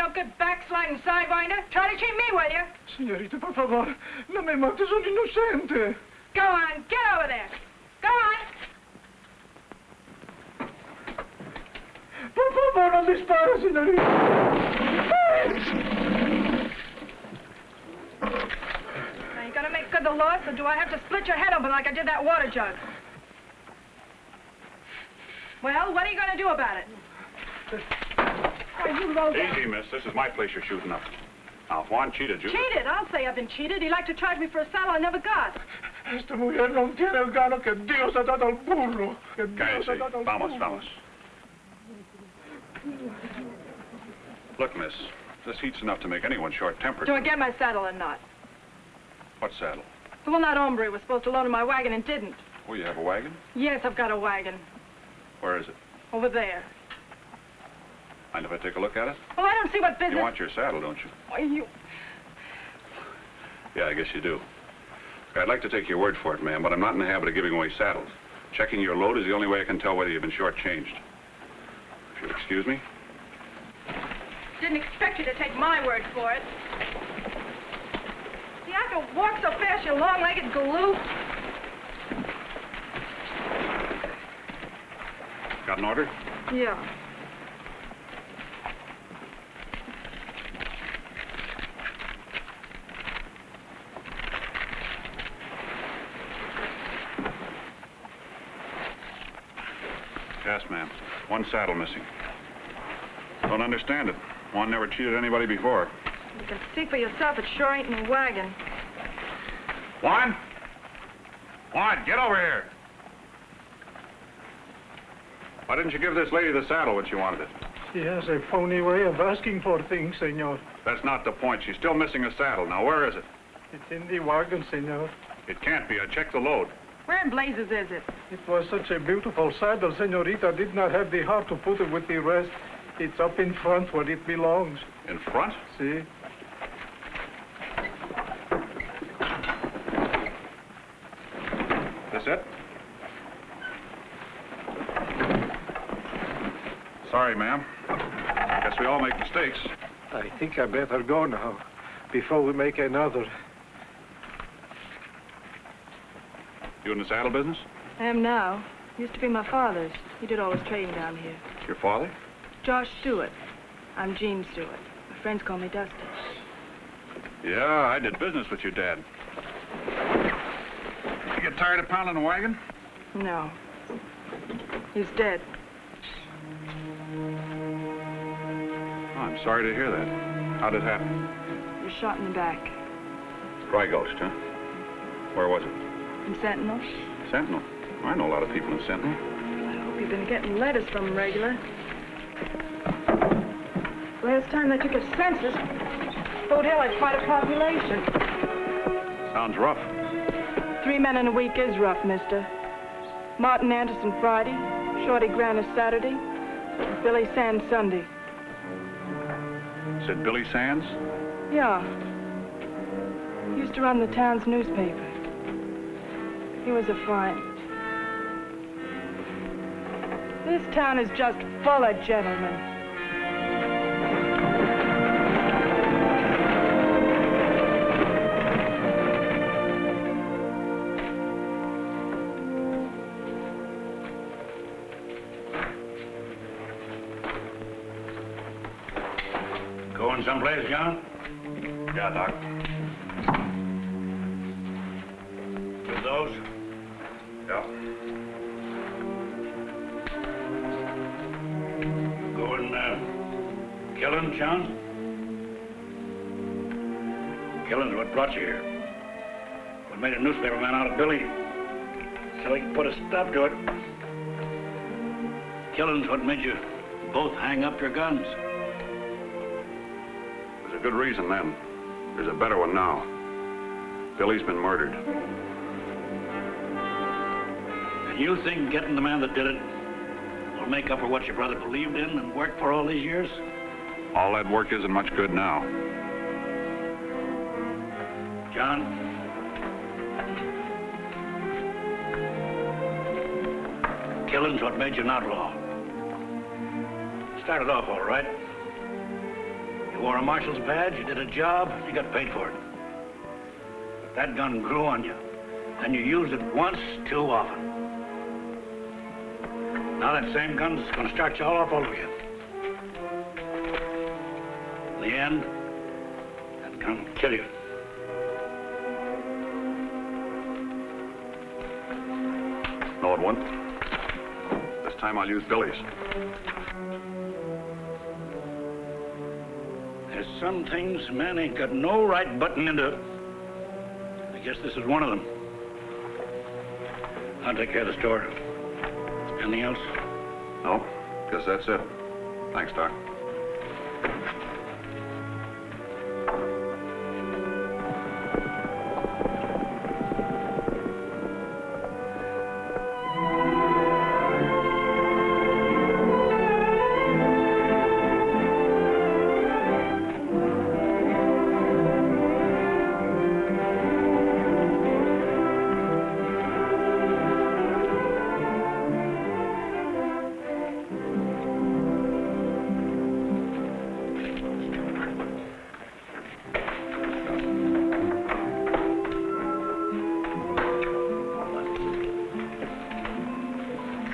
no good backsliding sidewinder. Try to cheat me, will you? Señorita, por favor, no me mate, soy inocente. Go on, get over there. Go on. Por favor, no dispare, señorita. Now, you gonna make good the loss, or do I have to split your head open like I did that water jug? Well, what are you gonna do about it? Easy, miss. This is my place you're shooting up. Now, if Juan cheated you... Cheated? I'll say I've been cheated. He liked to charge me for a saddle I never got. Esta mujer no tiene el gano que Dios ha dado al burro. Que Dios ha dado al Vamos, burro. vamos. Look, miss, this heat's enough to make anyone short-tempered. Do I get my saddle or not? What saddle? The one that hombre was supposed to load in my wagon and didn't. Oh, you have a wagon? Yes, I've got a wagon. Where is it? Over there. Mind if I take a look at it? Well, I don't see what business... You want your saddle, don't you? Why, you... Yeah, I guess you do. I'd like to take your word for it, ma'am, but I'm not in the habit of giving away saddles. Checking your load is the only way I can tell whether you've been shortchanged. If you'll excuse me. Didn't expect you to take my word for it. You have to walk so fast, you long-legged galoo. Got an order? Yeah. Yes, ma'am. One saddle missing. Don't understand it. Juan never cheated anybody before. You can see for yourself, it sure ain't in the wagon. Juan? Juan, get over here. Why didn't you give this lady the saddle when she wanted it? She has a phony way of asking for things, senor. That's not the point. She's still missing a saddle. Now, where is it? It's in the wagon, senor. It can't be. I checked the load. Where in blazes is it? It was such a beautiful saddle, senorita did not have the heart to put it with the rest. It's up in front where it belongs. In front? See? This it? Sorry, ma'am. Guess we all make mistakes. I think I better go now, before we make another. You in the saddle business? I am now. Used to be my father's. He did all his trading down here. Your father? Josh Stewart. I'm Jean Stewart. My friends call me Dusty. Yeah, I did business with your dad. You get tired of pounding the wagon? No. He's dead. Oh, I'm sorry to hear that. How'd it happen? He was shot in the back. Dry Gulch, huh? Where was it? In Sentinel. Sentinel. I know a lot of people in Sentinel. I hope you've been getting letters from him regular. Last time they took a census, Fort Hill had quite a population. Sounds rough. 3 men in a week is rough, mister. Martin Anderson Friday, Shorty Grannis Saturday, and Billy Sands Sunday. Said Billy Sands? Yeah. Used to run the town's newspaper. He was a find. This town is just full of gentlemen. Going someplace, John? Yeah, Doc. With those? Yeah. Going, killing, John? Killing's what brought you here. What made a newspaper man out of Billy, so he could put a stop to it. Killing's what made you both hang up your guns. There's a good reason then. There's a better one now. Billy's been murdered. And you think getting the man that did it will make up for what your brother believed in and worked for all these years? All that work isn't much good now. John? Killing's what made you an outlaw. Started off all right. You wore a marshal's badge, you did a job, you got paid for it. But that gun grew on you, and you used it once too often. Now that same gun's gonna start you all off over again. In the end, that gun will kill you. No, it won't. This time I'll use Billy's. There's some things a man ain't got no right butting into. I guess this is one of them. I'll take care of the store. Anything else? No, guess that's it. Thanks, Doc.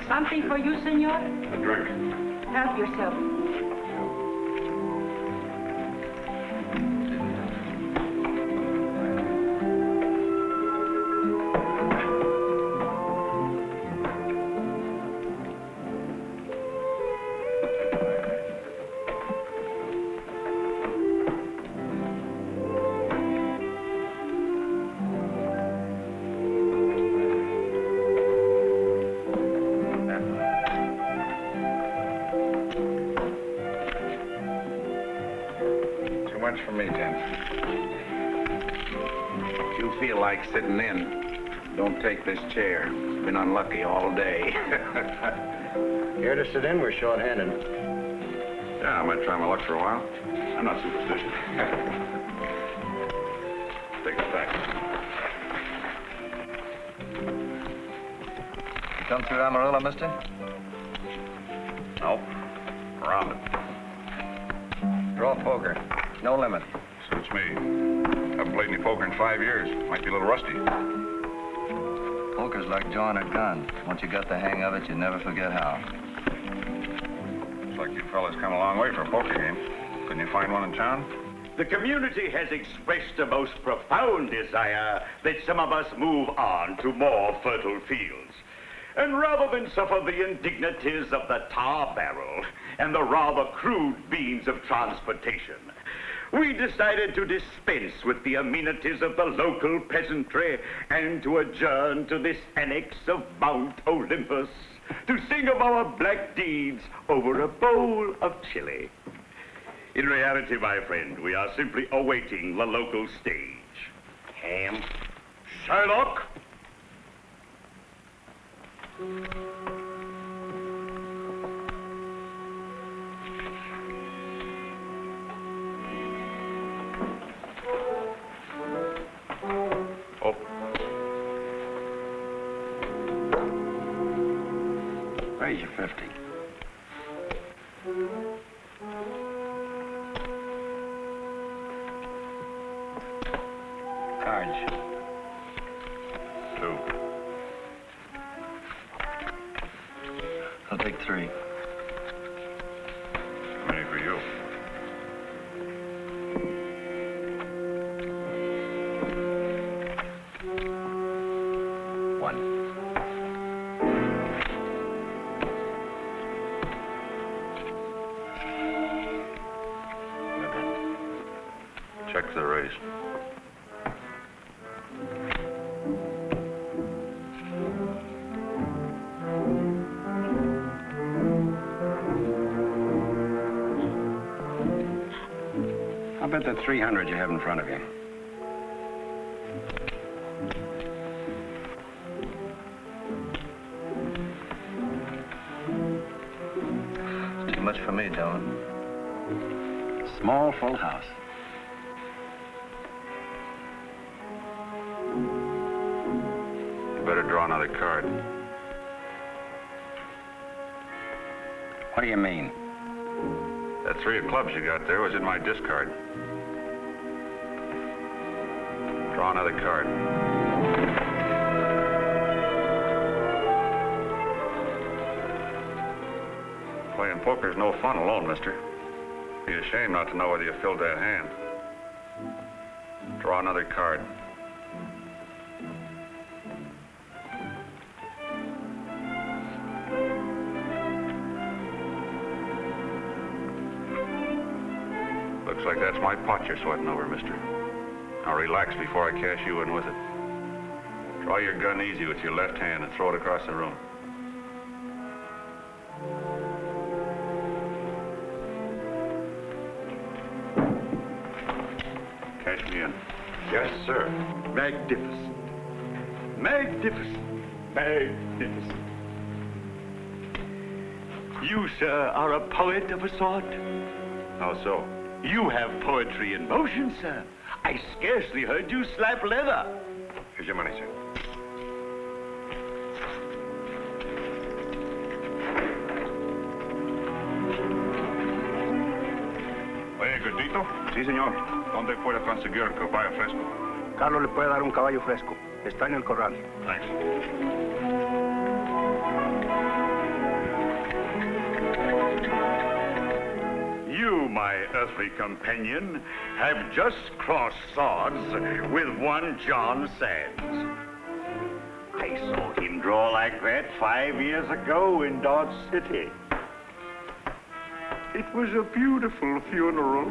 Something for you, senor? A drink. Help yourself. For me, Tim. If you feel like sitting in, don't take this chair. Been unlucky all day. Here to sit in, we're short-handed. Yeah, I might try my luck for a while. I'm not superstitious. Take it back. You come through Amarillo, mister? Nope. Around it. Draw poker. No limit. Suits me. Haven't played any poker in 5 years. Might be a little rusty. Poker's like drawing a gun. Once you got the hang of it, you never forget how. Looks like you fellas come a long way for a poker game. Couldn't you find one in town? The community has expressed a most profound desire that some of us move on to more fertile fields. And rather than suffer the indignities of the tar barrel and the rather crude means of transportation, we decided to dispense with the amenities of the local peasantry and to adjourn to this annex of Mount Olympus to sing of our black deeds over a bowl of chili. In reality, my friend, we are simply awaiting the local stage. Ham? Sherlock? Oh. Raise your 50. Cards. 2. I'll take 3. Many for you. Check the raise. I'll bet that 300 you have in front of you. It's too much for me, Dylan. Small, full house. You better draw another card. What do you mean? That 3 of clubs you got there was in my discard. Draw another card. Playing poker's no fun alone, mister. Be a shame not to know whether you filled that hand. Draw another card. Looks like that's my pot you're sweating over, mister. Now relax before I cash you in with it. Draw your gun easy with your left hand and throw it across the room. Cash me in. Yes, sir. Magnificent. Magnificent. Magnificent. You, sir, are a poet of a sort. How so? You have poetry in motion, sir. I scarcely heard you slap leather. Here's your money, sir. Oye, gordito. Sí, señor. ¿Dónde puedo conseguir un caballo fresco? Carlos le puede dar un caballo fresco. Está en el corral. Thanks. You, my earthly companion, have just crossed swords with one John Sands. I saw him draw like that 5 years ago in Dodge City. It was a beautiful funeral.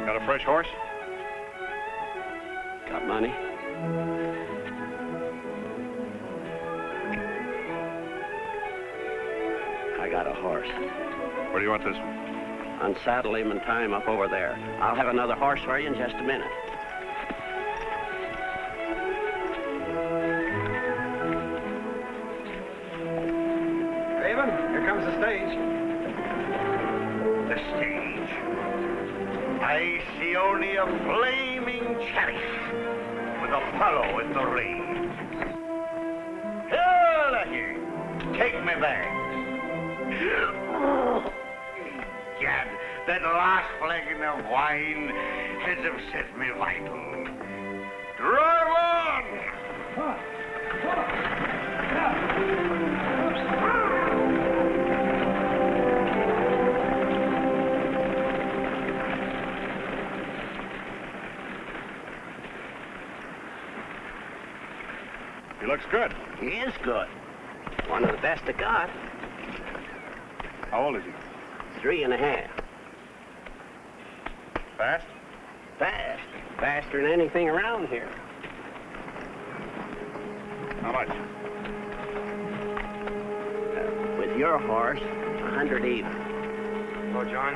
Got a fresh horse? Got money? I got a horse. Where do you want this one? Unsaddle him and tie him up over there. I'll have another horse for you in just a minute. Raven, here comes the stage. The stage. I see only a flaming chariot with Apollo at the reins. Hell here! Take me back. Gad, that last flagon of wine has upset me vital. Drive on! He looks good. He is good. One of the best I got. How old is he? 3.5. Fast? Fast. Faster than anything around here. How much? With your horse, 100 even. Hello, John.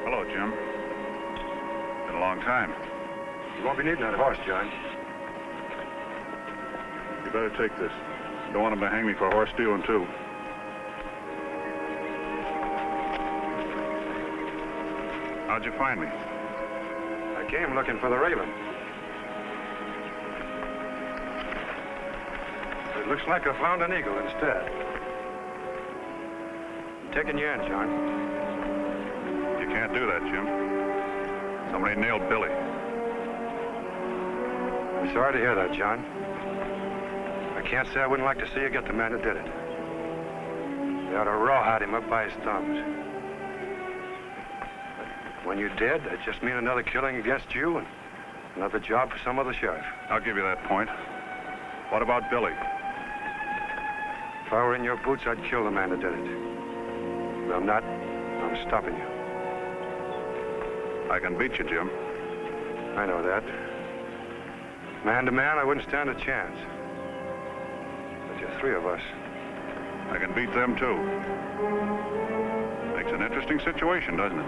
Hello, Jim. Been a long time. You won't be needing that horse, John. You better take this. Don't want him to hang me for horse stealing, too. How'd you find me? I came looking for the Raven. It looks like I found an eagle instead. I'm taking you in, John. You can't do that, Jim. Somebody nailed Billy. I'm sorry to hear that, John. I can't say I wouldn't like to see you get the man who did it. They ought to rawhide him up by his thumbs. But when you did, it just mean another killing against you and another job for some other sheriff. I'll give you that point. What about Billy? If I were in your boots, I'd kill the man who did it. But I'm not. I'm stopping you. I can beat you, Jim. I know that. Man to man, I wouldn't stand a chance. But you're 3 of us. I can beat them, too. Makes an interesting situation, doesn't it?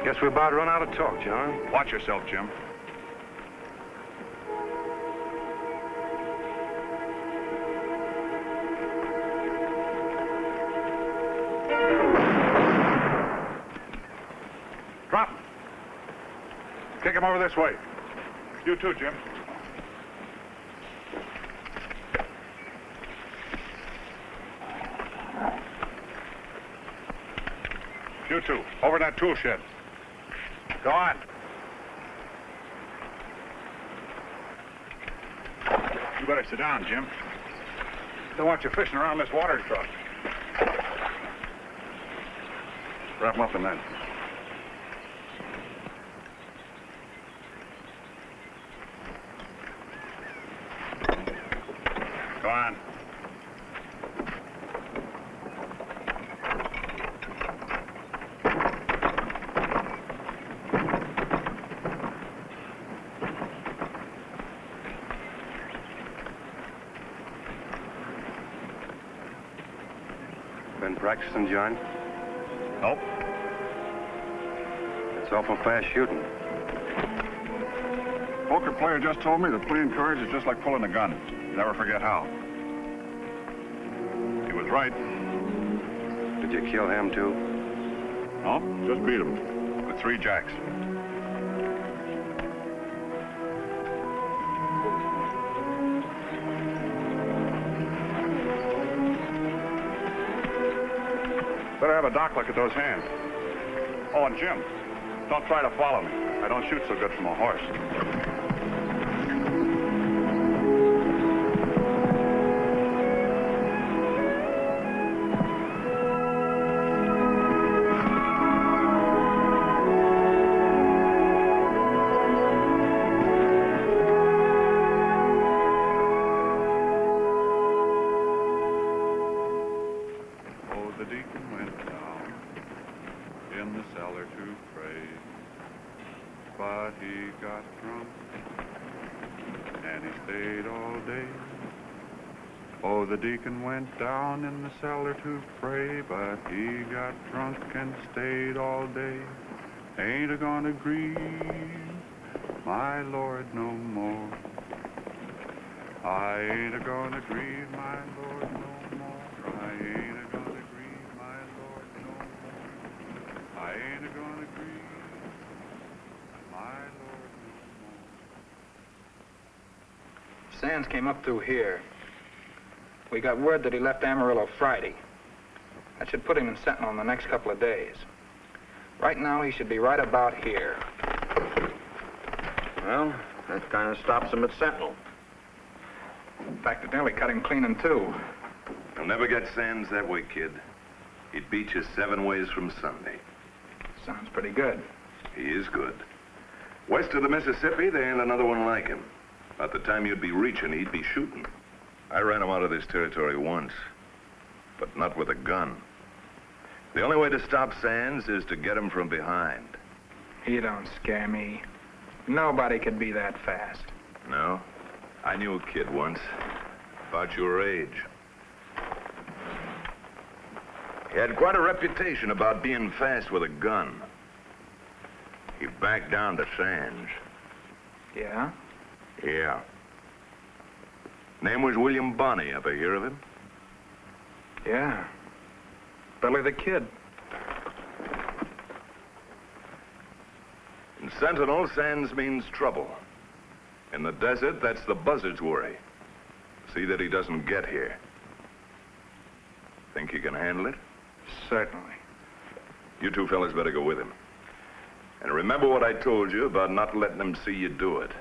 Guess we're about run out of talk, John. Watch yourself, Jim. him over this way. You too, Jim. You two, over in that tool shed. Go on. You better sit down, Jim. Don't want you fishing around this water truck. Wrap him up in that. Go on. Been practicing, John? Nope. It's awful fast shooting. Poker player just told me that playing cards is just like pulling a gun. You never forget how. He was right. Did you kill him, too? No, just beat him with 3 jacks. Better have a doc look at those hands. Oh, and Jim, don't try to follow me. I don't shoot so good from a horse. The deacon went down in the cellar to pray, but he got drunk and stayed all day. Ain't a gonna grieve my Lord no more. I ain't a gonna grieve my Lord no more. I ain't a gonna grieve my Lord no more. I ain't a gonna grieve my Lord no more. Sands came up through here. We got word that he left Amarillo Friday. That should put him in Sentinel in the next couple of days. Right now, he should be right about here. Well, that kind of stops him at Sentinel. In fact, it nearly cut him clean in two. You'll never get Sands that way, kid. He'd beat you 7 ways from Sunday. Sounds pretty good. He is good. West of the Mississippi, there ain't another one like him. By the time you'd be reaching, he'd be shooting. I ran him out of this territory once, but not with a gun. The only way to stop Sands is to get him from behind. You don't scare me. Nobody could be that fast. No? I knew a kid once, about your age. He had quite a reputation about being fast with a gun. He backed down to Sands. Yeah? Yeah. Name was William Bonney. Ever hear of him? Yeah. Billy the Kid. In Sentinel, Sands means trouble. In the desert, that's the buzzard's worry. See that he doesn't get here. Think you can handle it? Certainly. You two fellas better go with him. And remember what I told you about not letting them see you do it.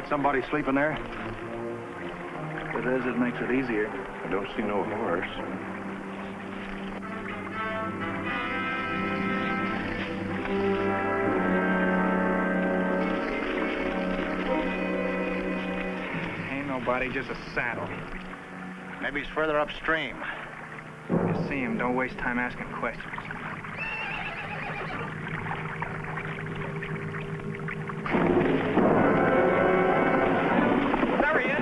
got somebody sleeping there? If it is, it makes it easier. I don't see no horse. Ain't nobody, just a saddle. Maybe he's further upstream. You see him, don't waste time asking questions. There he is!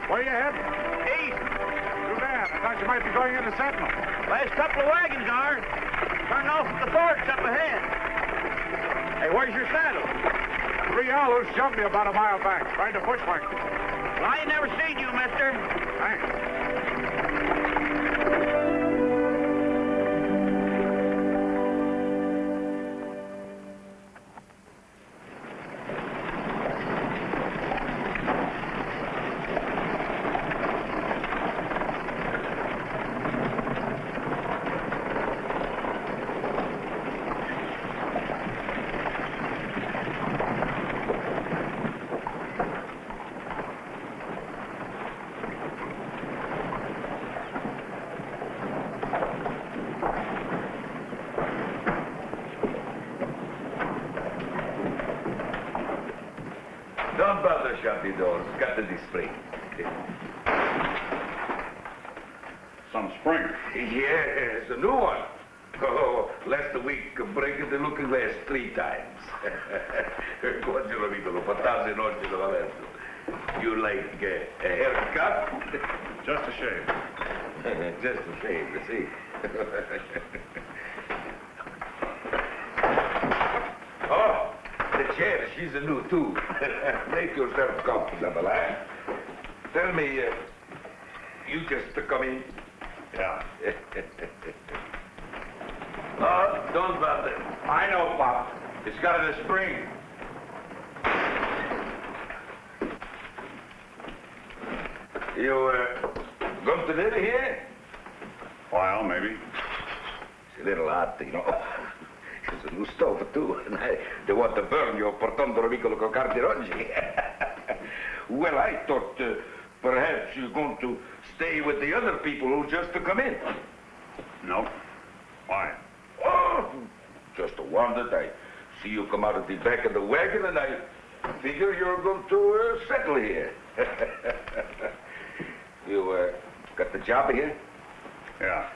Where you heading? East. Too bad. I thought you might be going into Sentinel. Last couple of wagons are. Turning off at the forks up ahead. Hey, where's your saddle? 3 Yalos jumped me about a mile back, trying to bushwhack me. Well, I ain't never seen you, mister. Thanks. Don't bother, Shabby Doors. Got the display. Some spring. Yes, a new one. Oh, last week, breaking the looking glass 3 times. Quattro vitolo, patate noce della verso. You like a haircut? Just a shave. Just a shave, you see. Oh, the chair, she's a new too. Make yourself comfortable, eh? Tell me, you just come in? Yeah. Oh, don't bother. I know, Pop. It's got a spring. You, going to live here? Well, maybe. It's a little hot, you know. It's a new stove, too. And they want to burn your portondolo piccolo coccardi roggi. Well, I thought perhaps you're going to stay with the other people who just come in. No. Why? Oh, just wondered. I see you come out of the back of the wagon, and I figure you're going to settle here. You, got the job here? Yeah.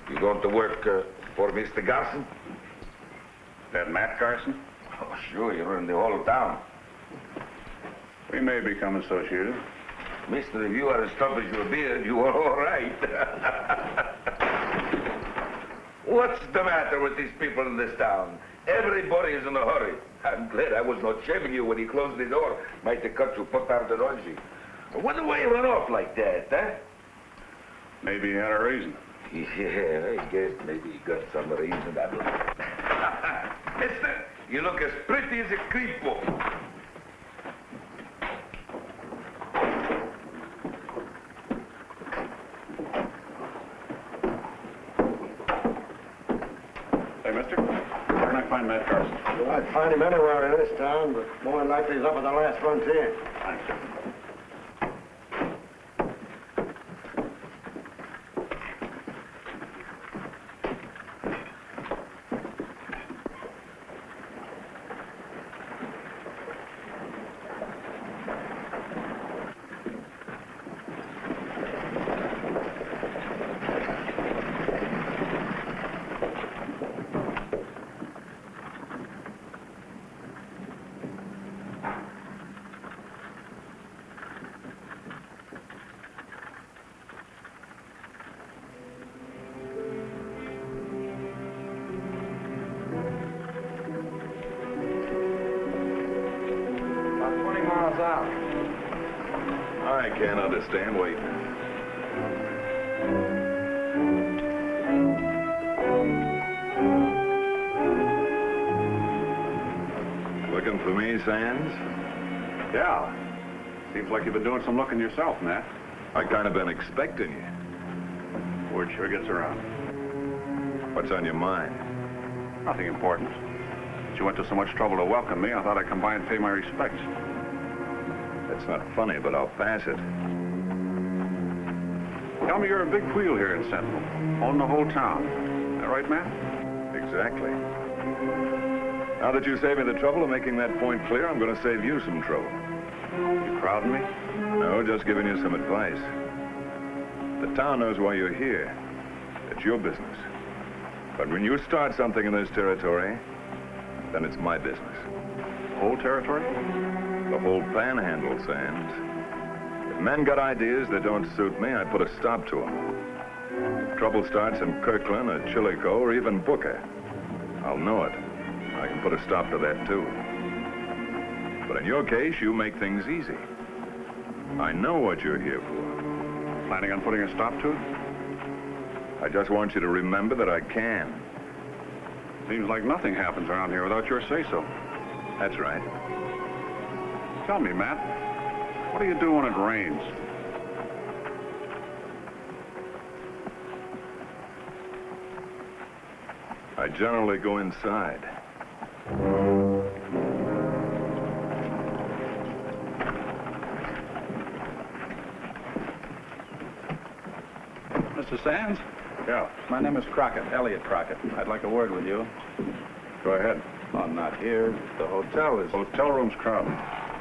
You going to work, for Mr. Garson? That Matt Carson? Oh, sure, you're in the whole town. We may become associated. Mister, if you are as tough as your beard, you are all right. What's the matter with these people in this town? Everybody is in a hurry. I'm glad I was not shaving you when he closed the door. Might have cut you put out the Roger. Wonder why you run off like that, huh? Maybe he had a reason. Yeah, I guess maybe he got some reason. Mister, you look as pretty as a creepo. Hey, mister, where can I find Matt Carson? Well, I'd find him anywhere in this town, but more than likely he's up at the last frontier. Thanks. I can't understand waiting. Looking for me, Sands? Yeah. Seems like you've been doing some looking yourself, Matt. I kind of been expecting you. Word sure gets around. What's on your mind? Nothing important. But you went to so much trouble to welcome me, I thought I'd come by and pay my respects. That's not funny, but I'll pass it. Tell me you're a big wheel here in Central, owning the whole town. Is that right, Matt? Exactly. Now that you saved me the trouble of making that point clear, I'm going to save you some trouble. You crowding me? No, just giving you some advice. The town knows why you're here. It's your business. But when you start something in this territory, then it's my business. Whole territory? The whole panhandle, Sands. If men got ideas that don't suit me, I put a stop to them. If trouble starts in Kirkland or Chillicothe or even Booker, I'll know it. I can put a stop to that, too. But in your case, you make things easy. I know what you're here for. Planning on putting a stop to it? I just want you to remember that I can. Seems like nothing happens around here without your say-so. That's right. Tell me, Matt, what do you do when it rains? I generally go inside. Mr. Sands? Yeah. My name is Crockett, Elliot Crockett. I'd like a word with you. Go ahead. Oh, not here. The hotel is... Hotel room's crowded.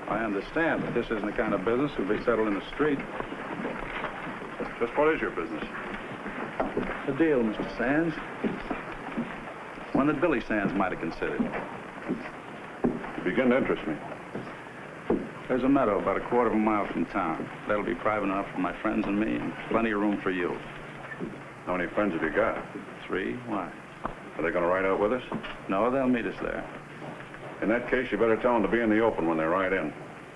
I understand, but this isn't the kind of business to be settled in the street. Just what is your business? The deal, Mr. Sands. One that Billy Sands might have considered. You begin to interest me. There's a meadow about a quarter of a mile from town. That'll be private enough for my friends and me, and plenty of room for you. How many friends have you got? 3. Why? Are they going to ride out with us? No, they'll meet us there. In that case, you better tell them to be in the open when they ride in.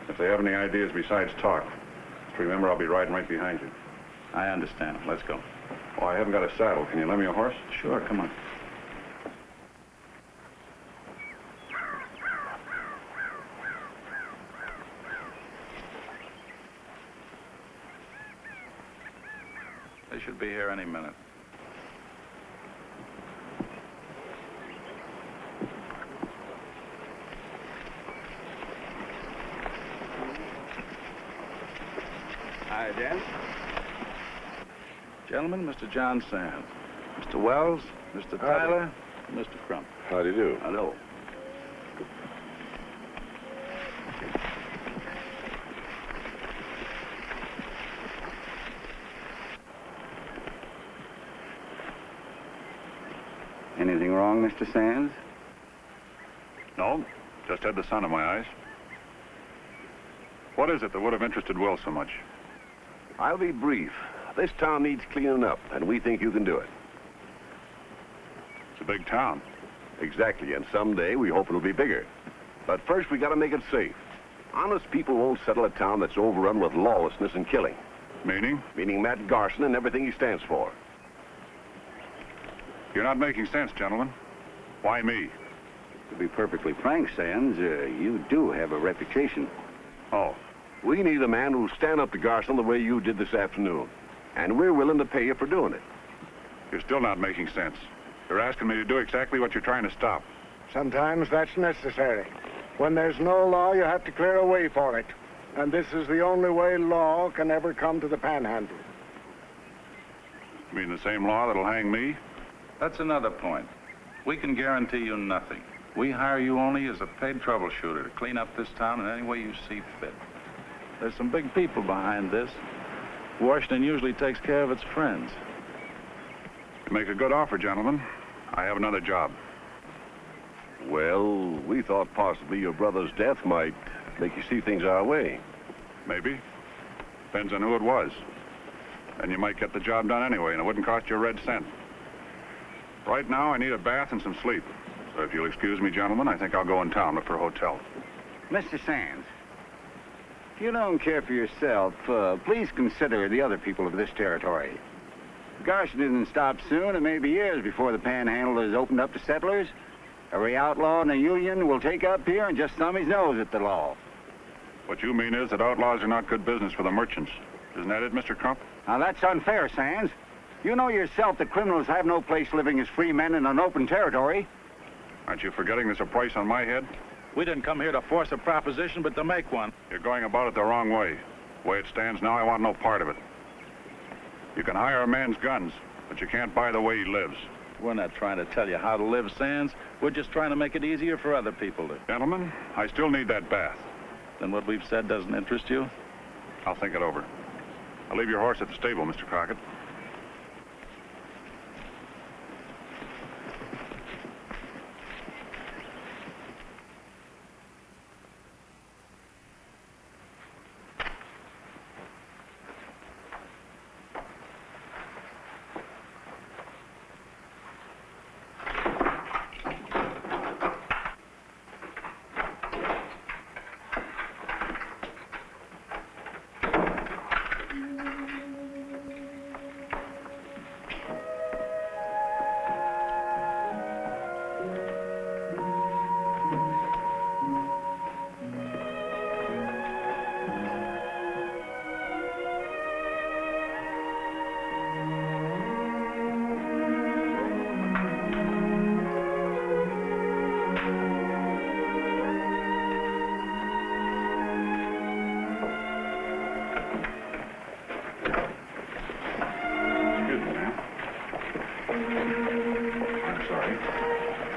If they have any ideas besides talk, just remember I'll be riding right behind you. I understand. Let's go. Oh, I haven't got a saddle. Can you lend me a horse? Sure, come on. They should be here any minute. Hi, Dan. Gentlemen, Mr. John Sands. Mr. Wells, Mr. Tyler, Mr. Crump. How do you do? Hello. wrong, Mr. Sands? No, just had the sun in my eyes. What is it that would have interested Will so much? I'll be brief. This town needs cleaning up, and we think you can do it. It's a big town. Exactly, and someday we hope it'll be bigger. But first, we gotta make it safe. Honest people won't settle a town that's overrun with lawlessness and killing. Meaning? Meaning Matt Garson and everything he stands for. You're not making sense, gentlemen. Why me? To be perfectly frank, Sands, you do have a reputation. Oh. We need a man who'll stand up to Garson the way you did this afternoon. And we're willing to pay you for doing it. You're still not making sense. You're asking me to do exactly what you're trying to stop. Sometimes that's necessary. When there's no law, you have to clear a way for it. And this is the only way law can ever come to the Panhandle. You mean the same law that'll hang me? That's another point. We can guarantee you nothing. We hire you only as a paid troubleshooter to clean up this town in any way you see fit. There's some big people behind this. Washington usually takes care of its friends. You make a good offer, gentlemen. I have another job. Well, we thought possibly your brother's death might make you see things our way. Maybe. Depends on who it was. And you might get the job done anyway, and it wouldn't cost you a red cent. Right now, I need a bath and some sleep. So if you'll excuse me, gentlemen, I think I'll go in town, look for a hotel. Mr. Sands, if you don't care for yourself, please consider the other people of this territory. If Garson isn't stopped soon, it may be years before the Panhandle is opened up to settlers. Every outlaw in the Union will take up here and just thumb his nose at the law. What you mean is that outlaws are not good business for the merchants. Isn't that it, Mr. Crump? Now, that's unfair, Sands. You know yourself that criminals have no place living as free men in an open territory. Aren't you forgetting there's a price on my head? We didn't come here to force a proposition, but to make one. You're going about it the wrong way. The way it stands now, I want no part of it. You can hire a man's guns, but you can't buy the way he lives. We're not trying to tell you how to live, Sands. We're just trying to make it easier for other people to... Gentlemen, I still need that bath. Then what we've said doesn't interest you? I'll think it over. I'll leave your horse at the stable, Mr. Crockett.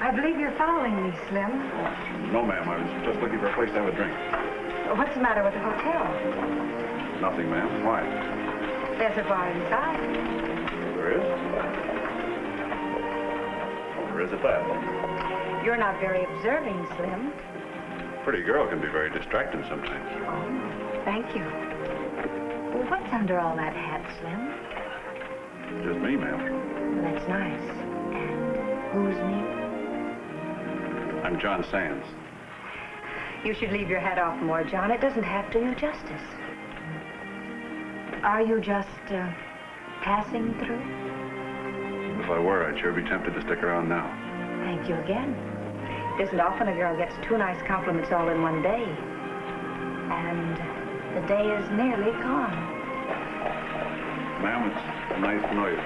I believe you're following me, Slim. No, ma'am. I was just looking for a place to have a drink. What's the matter with the hotel? Nothing, ma'am. Why? There's a bar inside. There is? Oh, there is at that. You're not very observing, Slim. A pretty girl can be very distracting sometimes. Oh, thank you. Well, what's under all that hat, Slim? Just me, ma'am. Well, that's nice. And who's me? I'm John Sands. You should leave your hat off more, John. It doesn't have to do justice. Are you just, passing through? If I were, I'd sure be tempted to stick around now. Thank you again. It isn't often a girl gets two nice compliments all in one day. And the day is nearly gone. Ma'am, it's nice to know you.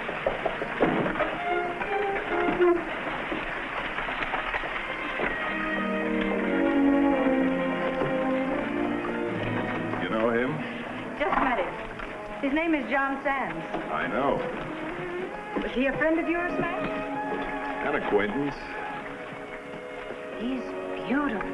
You know him? Just met him. His name is John Sands. I know. Was he a friend of yours, Matt? An acquaintance. He's beautiful.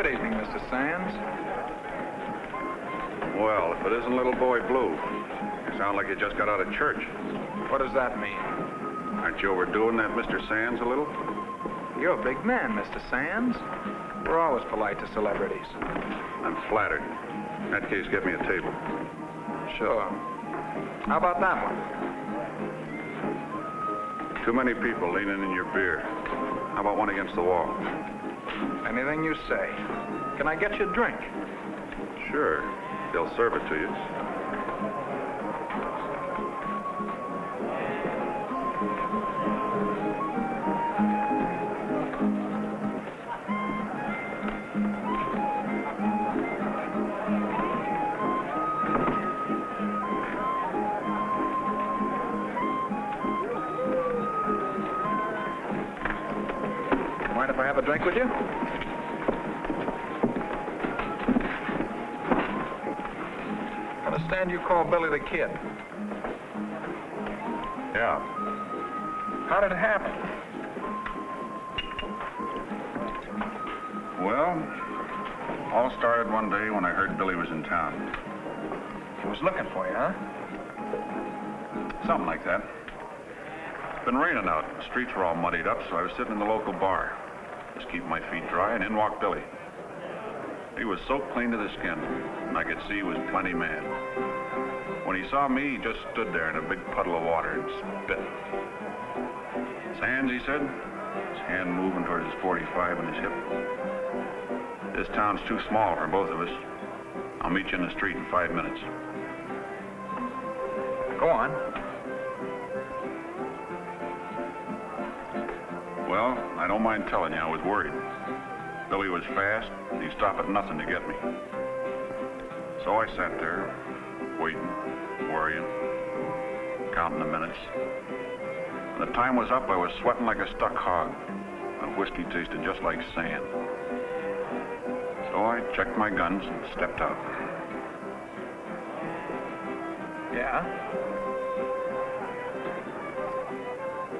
Good evening, Mr. Sands. Well, if it isn't Little Boy Blue, you sound like you just got out of church. What does that mean? Aren't you overdoing that, Mr. Sands, a little? You're a big man, Mr. Sands. We're always polite to celebrities. I'm flattered. In that case, get me a table. Sure. How about that one? Too many people leaning in your beer. How about one against the wall? Anything you say. Can I get you a drink? Sure. They'll serve it to you. Mind if I have a drink with you? Understand you call Billy the Kid. Yeah. How did it happen? Well, all started one day when I heard Billy was in town. He was looking for you, huh? Something like that. It's been raining out. The streets were all muddied up, so I was sitting in the local bar. Just keeping my feet dry, and in walked Billy. He was soaked clean to the skin, and I could see he was plenty mad. When he saw me, he just stood there in a big puddle of water and spit. Sands, he said, his hand moving towards his .45 on his hip. This town's too small for both of us. I'll meet you in the street in 5 minutes. Go on. Well, I don't mind telling you, I was worried. Billy was fast, and he stopped at nothing to get me. So I sat there, waiting, worrying, counting the minutes. When the time was up, I was sweating like a stuck hog, and whiskey tasted just like sand. So I checked my guns and stepped out. Yeah?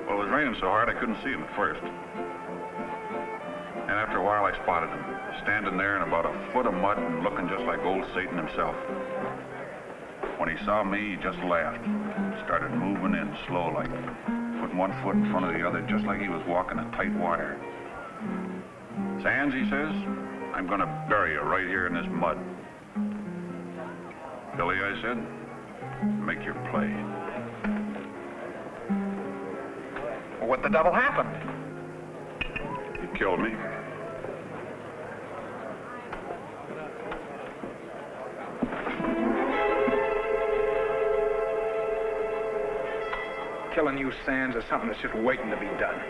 Well, it was raining so hard I couldn't see him at first. And after a while, I spotted him, standing there in about a foot of mud and looking just like old Satan himself. When he saw me, he just laughed, started moving in slow like, putting one foot in front of the other, just like he was walking a tight wire. Sands, he says, I'm going to bury you right here in this mud. Billy, I said, make your play. Well, what the devil happened? He killed me. Killing you, Sands, is something that's just waiting to be done.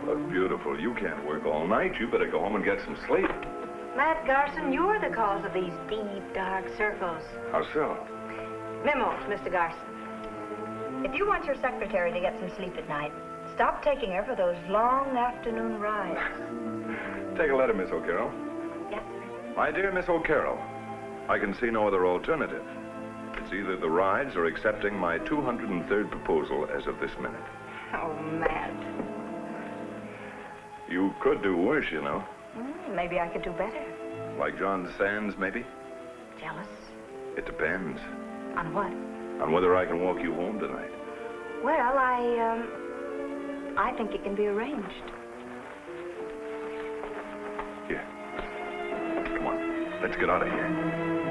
Look beautiful. You can't work all night. You better go home and get some sleep. Matt Garson, you're the cause of these deep, dark circles. How so? Memos, Mr. Garson. If you want your secretary to get some sleep at night, stop taking her for those long afternoon rides. Take a letter, Miss O'Carroll. Yes, My dear Miss O'Carroll, I can see no other alternative. It's either the rides or accepting my 203rd proposal as of this minute. Oh, Matt. You could do worse, you know. Maybe I could do better. Like John Sands, maybe? Jealous? It depends. On what? On whether I can walk you home tonight. Well, I think it can be arranged. Here. Come on. Let's get out of here.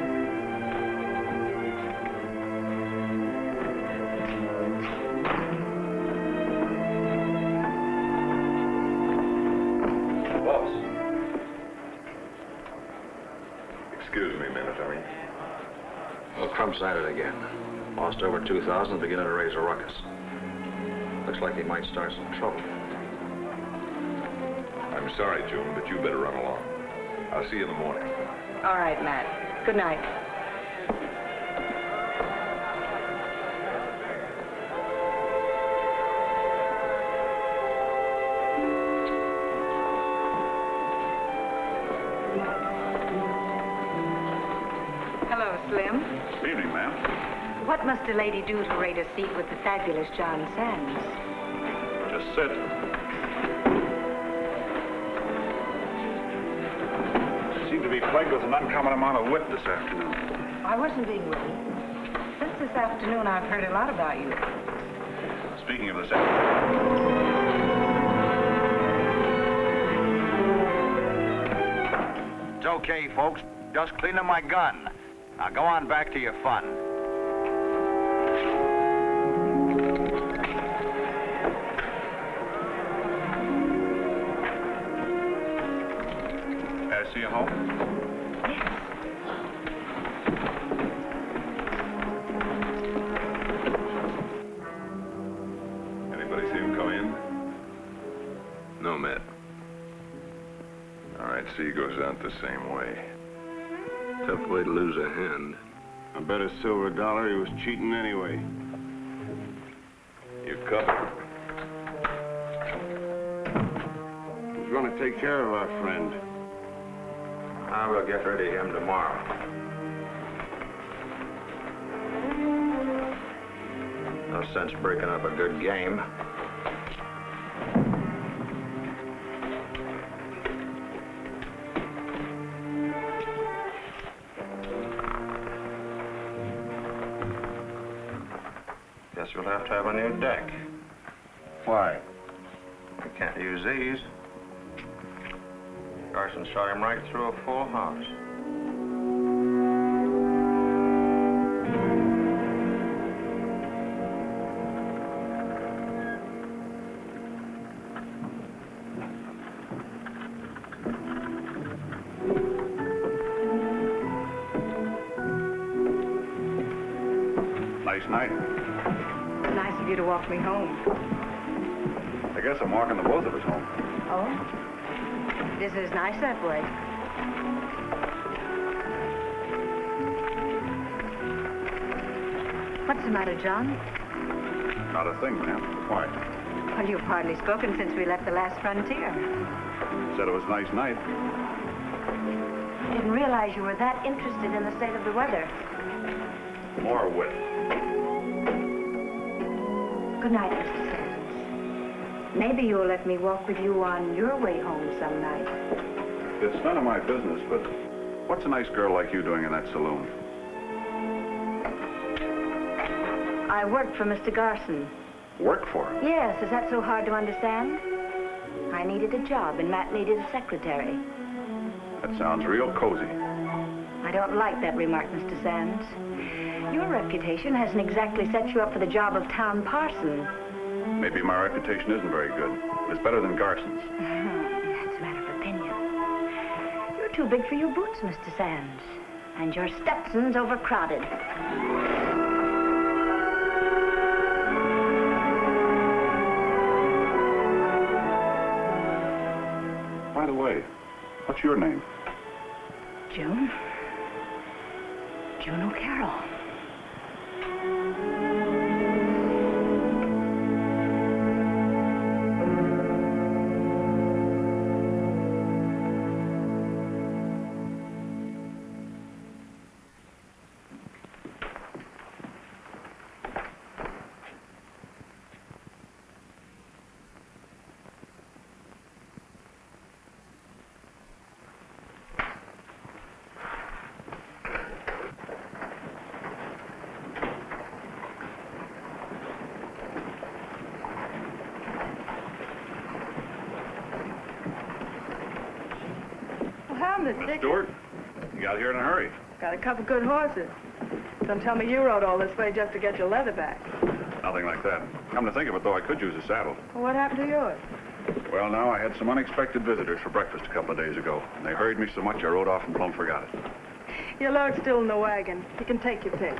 Excuse me a minute, Tommy. Well, Trump's at it again. Lost over 2,000, beginning to raise a ruckus. Looks like he might start some trouble. I'm sorry, June, but you better run along. I'll see you in the morning. All right, Matt. Good night. Hello, Slim. Good evening, ma'am. What must a lady do to rate a seat with the fabulous John Sands? Just sit. Seem to be plagued with an uncommon amount of wit this afternoon. I wasn't being witty. Since this afternoon, I've heard a lot about you. Speaking of this afternoon... It's okay, folks. Just cleaning my gun. Now go on back to your fun. May I see you home? Anybody see him come in? No, Matt. All right, see, he goes out the same way. Tough way to lose a hand. I bet a silver dollar he was cheating anyway. You covered. Who's going to take care of our friend? I will get rid of him tomorrow. No sense breaking up a good game. Guess we'll have to have a new deck. Why? We can't use these. Carson shot him right through a full house. Nice night. Nice of you to walk me home. I guess I'm walking the both of us home. Oh? This is nice that way. What's the matter, John? Not a thing, ma'am. Why? Well, you've hardly spoken since we left the last frontier. Said it was a nice night. Didn't realize you were that interested in the state of the weather. More wit. Good night, Mr. Sands. Maybe you'll let me walk with you on your way home some night. It's none of my business, but what's a nice girl like you doing in that saloon? I worked for Mr. Garson. Work for him? Yes, is that so hard to understand? I needed a job, and Matt needed a secretary. That sounds real cozy. I don't like that remark, Mr. Sands. Your reputation hasn't exactly set you up for the job of town parson. Maybe my reputation isn't very good. It's better than Garson's. That's a matter of opinion. You're too big for your boots, Mr. Sands. And your Stetson's overcrowded. By the way, what's your name? June. June O'Carroll. Miss Stewart, you got here in a hurry. Got a couple good horses. Don't tell me you rode all this way just to get your leather back. Nothing like that. Come to think of it, though, I could use a saddle. Well, what happened to yours? Well, now, I had some unexpected visitors for breakfast a couple of days ago, and they hurried me so much I rode off and plumb forgot it. Your load's still in the wagon. You can take your pick.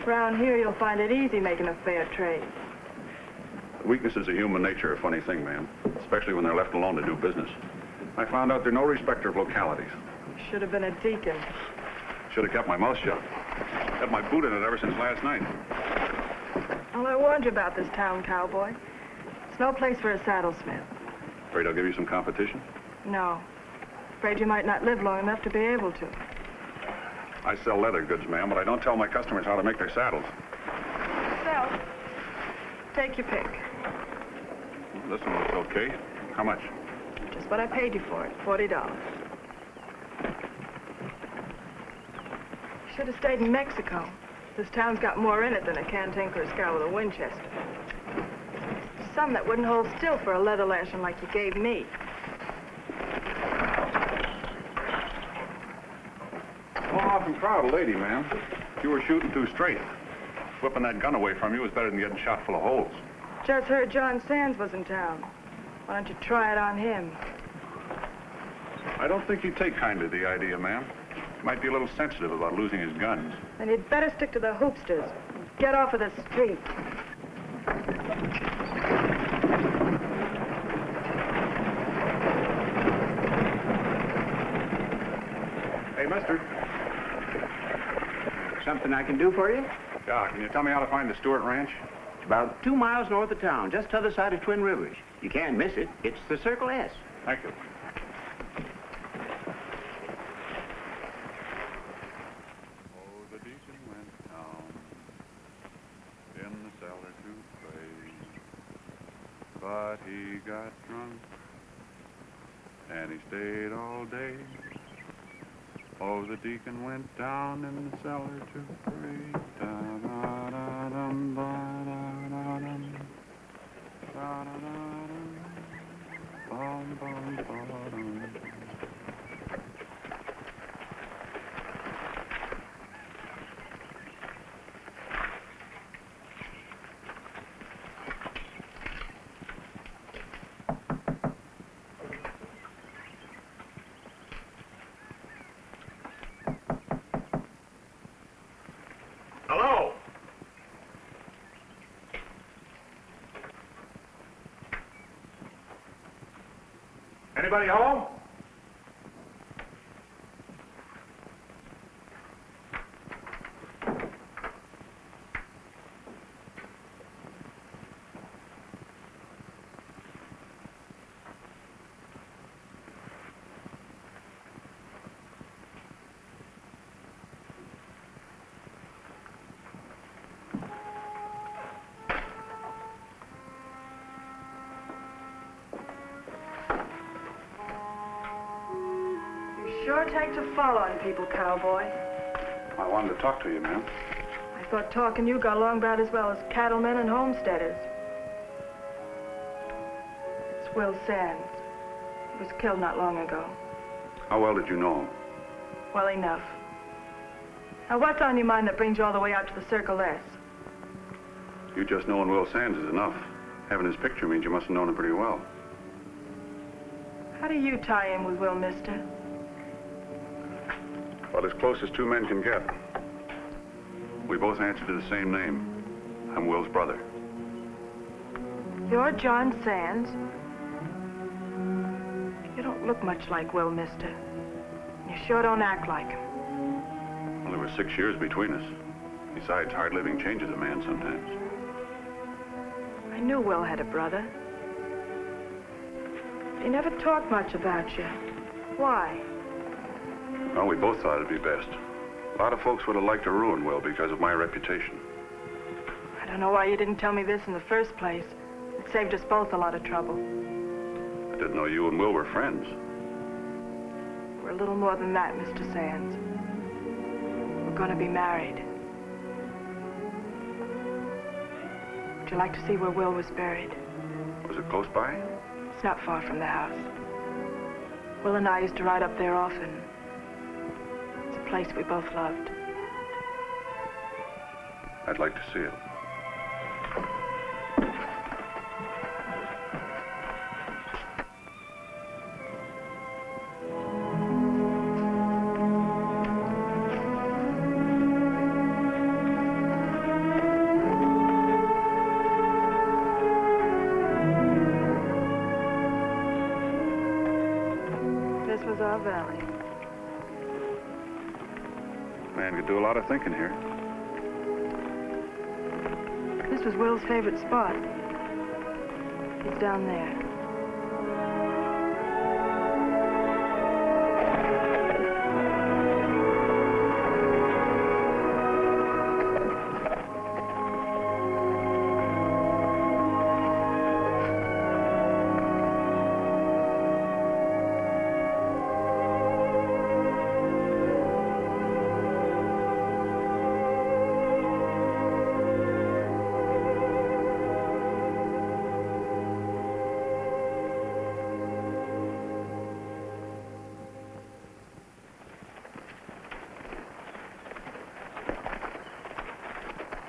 Around here, you'll find it easy making a fair trade. Weaknesses of human nature are a funny thing, ma'am, especially when they're left alone to do business. I found out they're no respecter of localities. Should have been a deacon. Should have kept my mouth shut. Had my boot in it ever since last night. Well, I warned you about this town, Cowboy. It's no place for a saddlesmith. Afraid I'll give you some competition? No. Afraid you might not live long enough to be able to. I sell leather goods, ma'am, but I don't tell my customers how to make their saddles. Sell. Take your pick. This one looks okay. How much? Just what I paid you for it, $40. Should have stayed in Mexico. This town's got more in it than a cantanker or scout with a Winchester. Some that wouldn't hold still for a leather lashing like you gave me. Well, often proud a lady, ma'am. If you were shooting too straight. Whipping that gun away from you was better than getting shot full of holes. Just heard John Sands was in town. Why don't you try it on him? I don't think he'd take kindly to the idea, ma'am. He might be a little sensitive about losing his guns. Then you'd better stick to the hoopsters. Get off of the street. Hey, mister. Something I can do for you? Yeah, can you tell me how to find the Stewart Ranch? It's about 2 miles north of town, just t'other side of Twin Rivers. You can't miss it. It's the Circle S. Thank you. Oh, the deacon went down in the cellar to pray, but he got drunk and he stayed all day. Oh, the deacon went down in the cellar to pray. Da-da-da-dum, ba-da-da-dum, da-da-da-dum, bum, bum, ba-dum. Hello? Anybody home? Sure takes a fall on people, Cowboy. I wanted to talk to you, ma'am. I thought talking you got along about as well as cattlemen and homesteaders. It's Will Sands. He was killed not long ago. How well did you know him? Well enough. Now, what's on your mind that brings you all the way out to the Circle S? You just knowing Will Sands is enough. Having his picture means you must have known him pretty well. How do you tie in with Will, mister? Well, as close as two men can get. We both answer to the same name. I'm Will's brother. You're John Sands? You don't look much like Will, mister. You sure don't act like him. Well, there were 6 years between us. Besides, hard living changes a man sometimes. I knew Will had a brother. He never talked much about you. Why? Well, we both thought it'd be best. A lot of folks would have liked to ruin Will because of my reputation. I don't know why you didn't tell me this in the first place. It saved us both a lot of trouble. I didn't know you and Will were friends. We're a little more than that, Mr. Sands. We're going to be married. Would you like to see where Will was buried? Was it close by? It's not far from the house. Will and I used to ride up there often. It's a place we both loved. I'd like to see it. goes our valley. Man could do a lot of thinking here. This was Will's favorite spot. He's down there.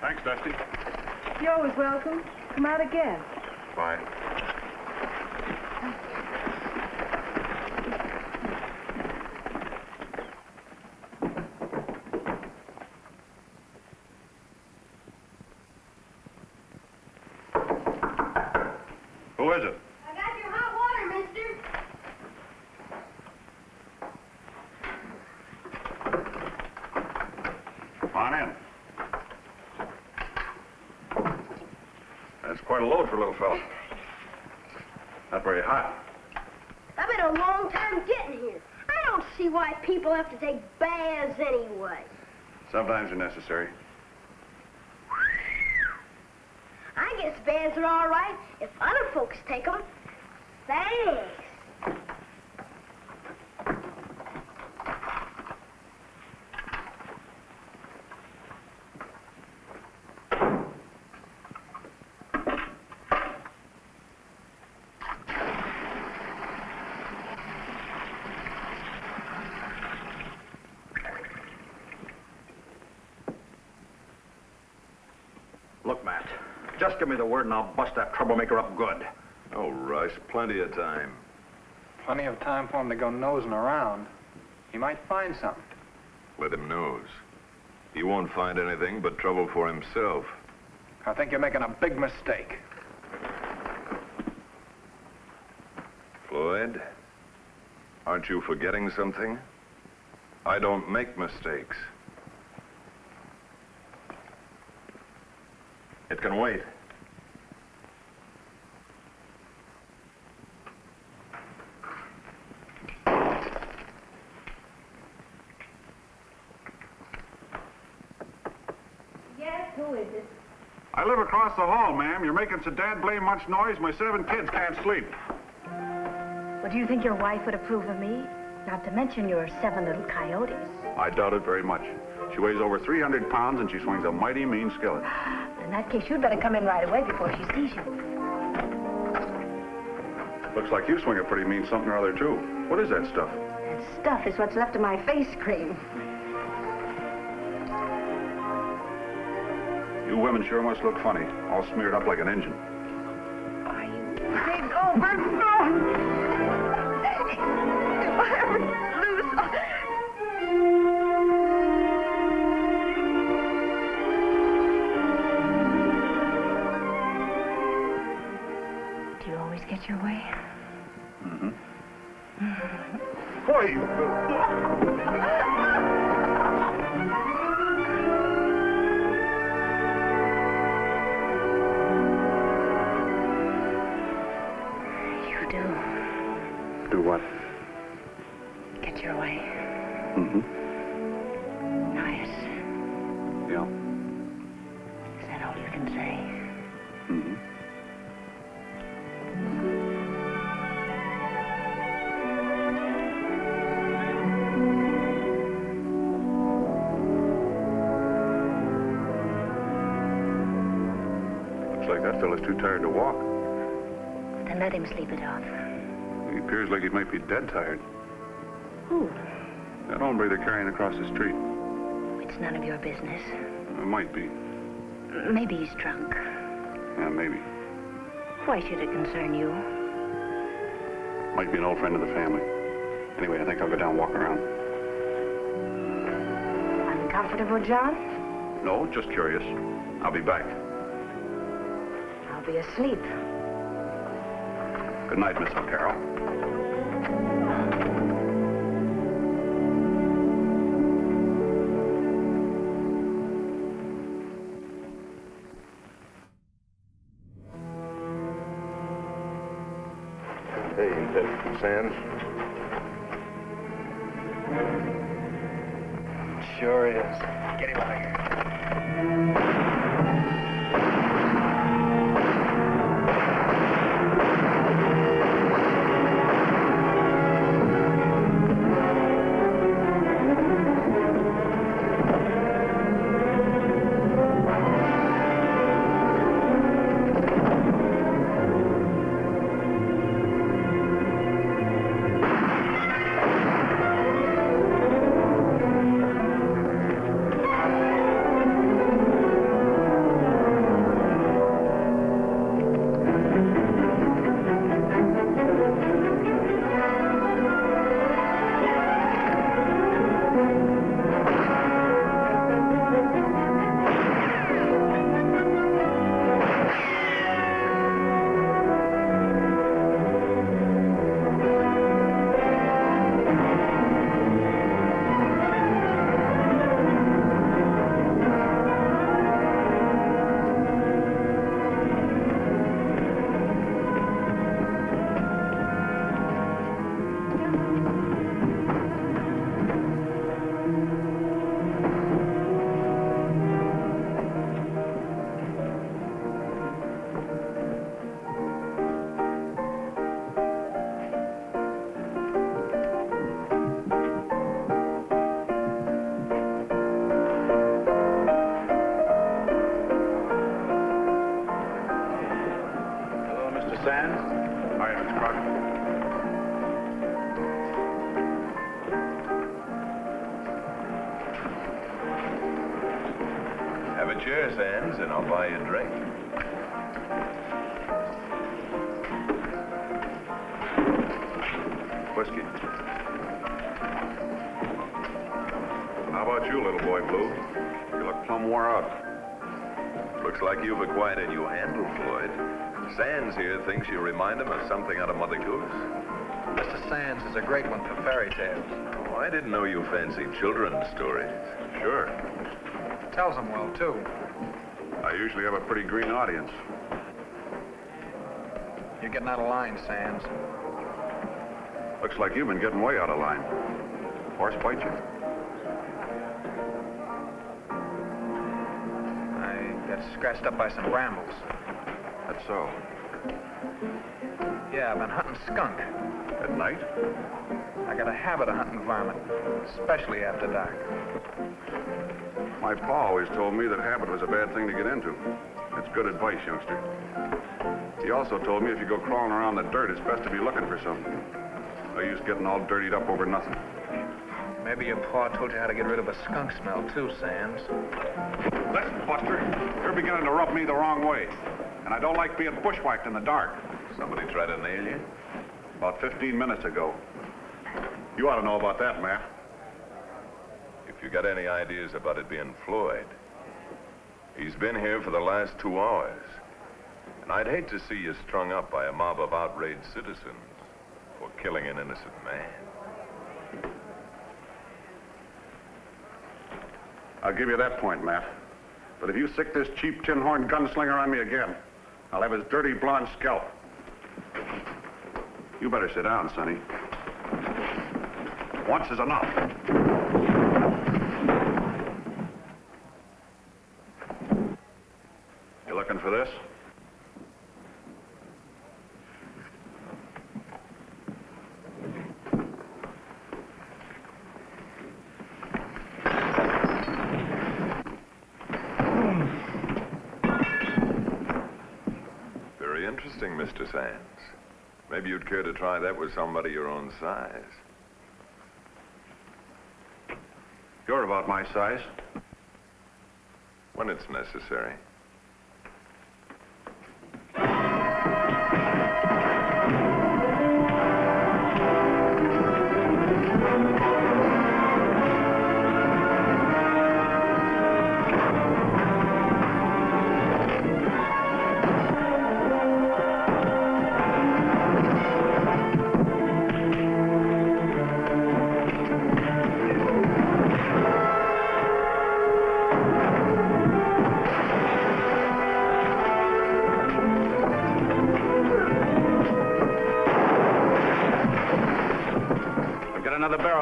Thanks, Dusty. You're always welcome. Come out again. Bye. Who is it? I got your hot water, mister. Come on in. That's quite a load for a little fella. Not very hot. I've been a long time getting here. I don't see why people have to take baths anyway. Sometimes they're necessary. I guess baths are all right if other folks take them. Thanks. Look, Matt, just give me the word and I'll bust that troublemaker up good. Oh, Rush, plenty of time. Plenty of time for him to go nosing around. He might find something. Let him nose. He won't find anything but trouble for himself. I think you're making a big mistake. Floyd, aren't you forgetting something? I don't make mistakes. It can wait. Yes, who is it? I live across the hall, ma'am. You're making so dad blame much noise, my 7 kids can't sleep. Well, do you think your wife would approve of me? Not to mention your 7 little coyotes. I doubt it very much. She weighs over 300 pounds and she swings a mighty mean skillet. In that case, you'd better come in right away before she sees you. Looks like you swing a pretty mean something or other, too. What is that stuff? That stuff is what's left of my face cream. You women sure must look funny, all smeared up like an engine. Are you big over? No! If I ever lose... Do you always get your way? Mm-hmm. Boy, you... Do what? Get your way. Mm-hmm. Nice. Yeah. Is that all you can say? Mm-hmm. Looks like that fella's too tired to walk. Then let him sleep it off. He appears like he might be dead tired. Who? That hombre they're carrying across the street. It's none of your business. It might be. Maybe he's drunk. Yeah, maybe. Why should it concern you? Might be an old friend of the family. Anyway, I think I'll go down and walk around. Uncomfortable, John? No, just curious. I'll be back. I'll be asleep. Good night, Miss O'Carroll. Sands? Sure is. Get him out of here. Have a chair, Sands, and I'll buy you a drink. Whiskey. How about you, little boy Blue? You look plumb wore out. Looks like you've acquired a new handle, Floyd. Sands here thinks you remind him of something out of Mother Goose. Mr. Sands is a great one for fairy tales. Oh, I didn't know you fancied children's stories. Sure. Tells them well, too. I usually have a pretty green audience. You're getting out of line, Sands. Looks like you've been getting way out of line. Horse bite you? I got scratched up by some brambles. That's so. Yeah, I've been hunting skunk. At night? I got a habit of hunting varmint, especially after dark. My pa always told me that habit was a bad thing to get into. It's good advice, youngster. He also told me if you go crawling around the dirt, it's best to be looking for something. No use getting all dirtied up over nothing. Maybe your pa told you how to get rid of a skunk smell, too, Sands. Listen, Buster, you're beginning to rub me the wrong way. And I don't like being bushwhacked in the dark. Somebody tried to nail you? About 15 minutes ago. You ought to know about that, Matt. If you got any ideas about it being Floyd, he's been here for the last 2 hours. And I'd hate to see you strung up by a mob of outraged citizens for killing an innocent man. I'll give you that point, Matt. But if you sick this cheap tin-horn gunslinger on me again, I'll have his dirty blonde scalp. You better sit down, Sonny. Once is enough. You looking for this? Very interesting, Mr. Sands. Maybe you'd care to try that with somebody your own size. You're about my size. When it's necessary.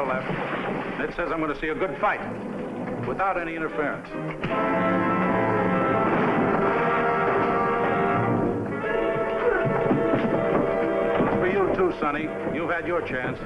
left. And it says I'm going to see a good fight, without any interference. For you too, Sonny. You've had your chance.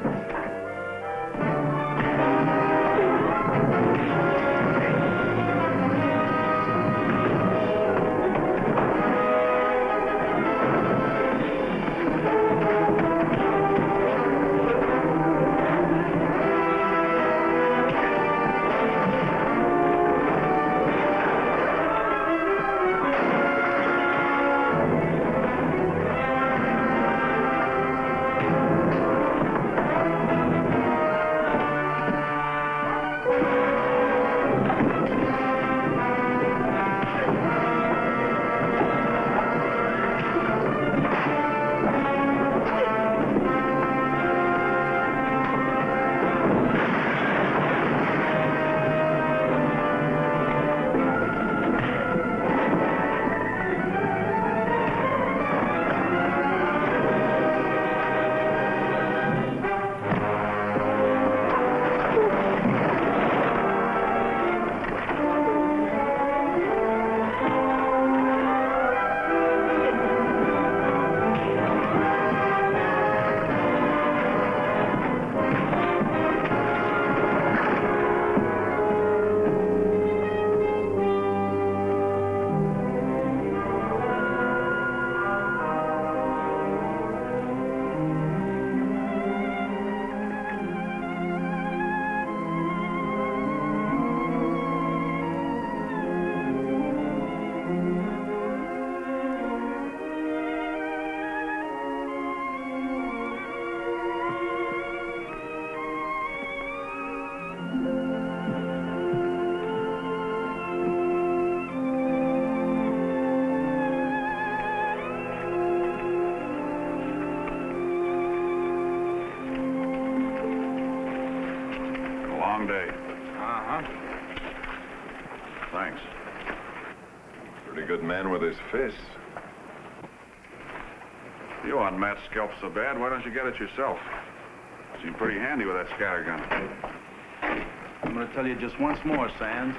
Long day. Uh-huh. Thanks. Pretty good man with his fists. You want Matt's scalp so bad, why don't you get it yourself? Seemed pretty handy with that scattergun. I'm going to tell you just once more, Sands.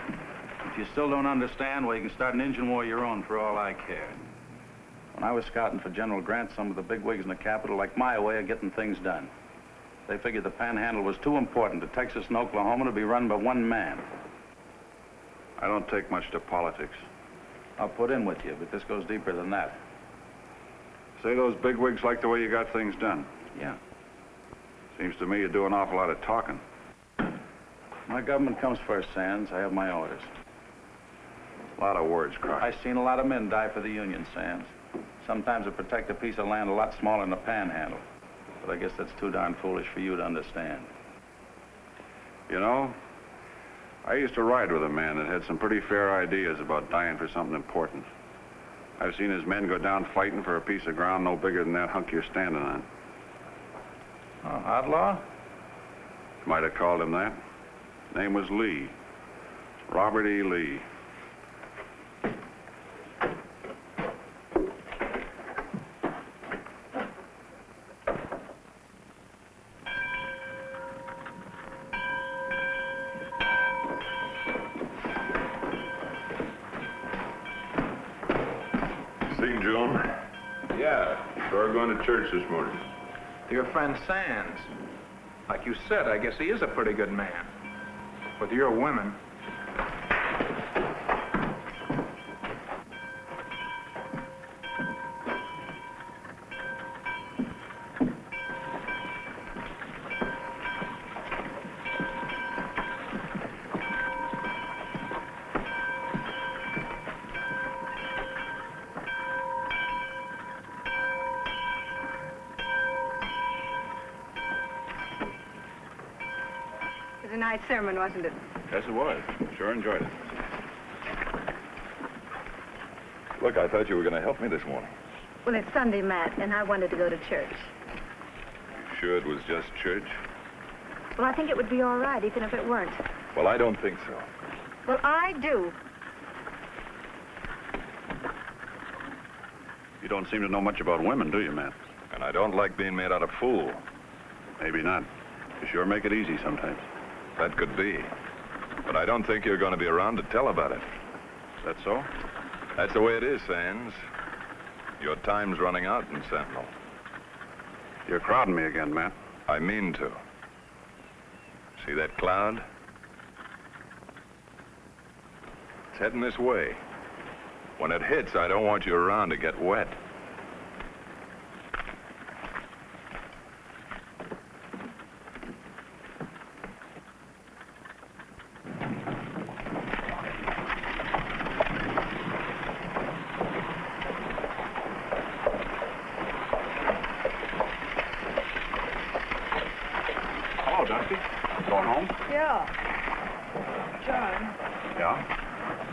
If you still don't understand, well, you can start an engine war of your own for all I care. When I was scouting for General Grant, some of the big wigs in the capital liked my way of getting things done. They figured the Panhandle was too important to Texas and Oklahoma to be run by one man. I don't take much to politics. I'll put in with you, but this goes deeper than that. Say those bigwigs like the way you got things done. Yeah. Seems to me you do an awful lot of talking. My government comes first, Sands. I have my orders. A lot of words, Croc. I've seen a lot of men die for the Union, Sands. Sometimes to protect a piece of land a lot smaller than the Panhandle. But I guess that's too darn foolish for you to understand. You know, I used to ride with a man that had some pretty fair ideas about dying for something important. I've seen his men go down fighting for a piece of ground no bigger than that hunk you're standing on. Oh, Outlaw? Might have called him that. Name was Lee. Robert E. Lee. Seen Joan? Yeah, saw her going to church this morning. To your friend Sands. Like you said, I guess he is a pretty good man. With your women. It was a nice sermon, wasn't it? Yes, it was. Sure enjoyed it. Look, I thought you were going to help me this morning. Well, it's Sunday, Matt, and I wanted to go to church. You sure it was just church? Well, I think it would be all right, even if it weren't. Well, I don't think so. Well, I do. You don't seem to know much about women, do you, Matt? And I don't like being made out of fool. Maybe not. You sure make it easy sometimes. That could be. But I don't think you're going to be around to tell about it. Is that so? That's the way it is, Sands. Your time's running out in Sentinel. You're crowding me again, Matt. I mean to. See that cloud? It's heading this way. When it hits, I don't want you around to get wet. Hello, Dusty. Going home? Yeah. John, Yeah.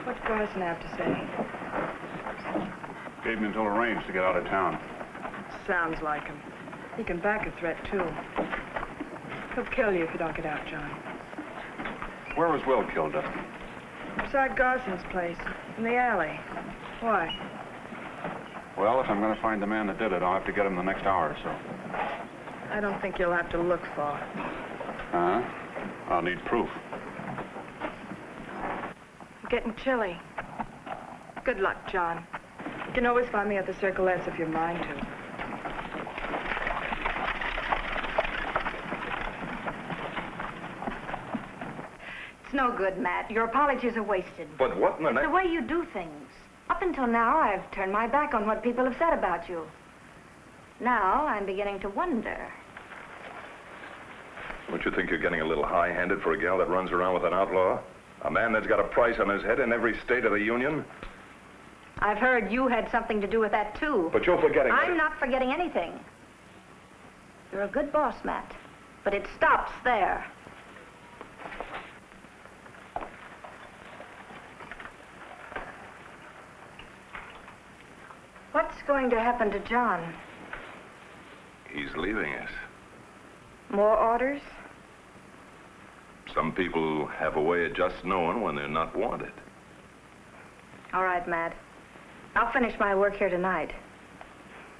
what's Garson have to say? Gave me until it rains to get out of town. Sounds like him. He can back a threat, too. He'll kill you if you don't get out, John. Where was Will killed, Dusty? Beside Garson's place, in the alley. Why? Well, if I'm going to find the man that did it, I'll have to get him the next hour or so. I don't think you'll have to look far. Uh-huh. I'll need proof. It's getting chilly. Good luck, John. You can always find me at the Circle S if you're mind to. It's no good, Matt. Your apologies are wasted. But what in the It's the way you do things. Up until now, I've turned my back on what people have said about you. Now, I'm beginning to wonder. Don't you think you're getting a little high-handed for a gal that runs around with an outlaw? A man that's got a price on his head in every state of the Union? I've heard you had something to do with that, too. But you're forgetting that I'm not forgetting anything. You're a good boss, Matt. But it stops there. What's going to happen to John? He's leaving us. More orders? Some people have a way of just knowing when they're not wanted. All right, Matt. I'll finish my work here tonight.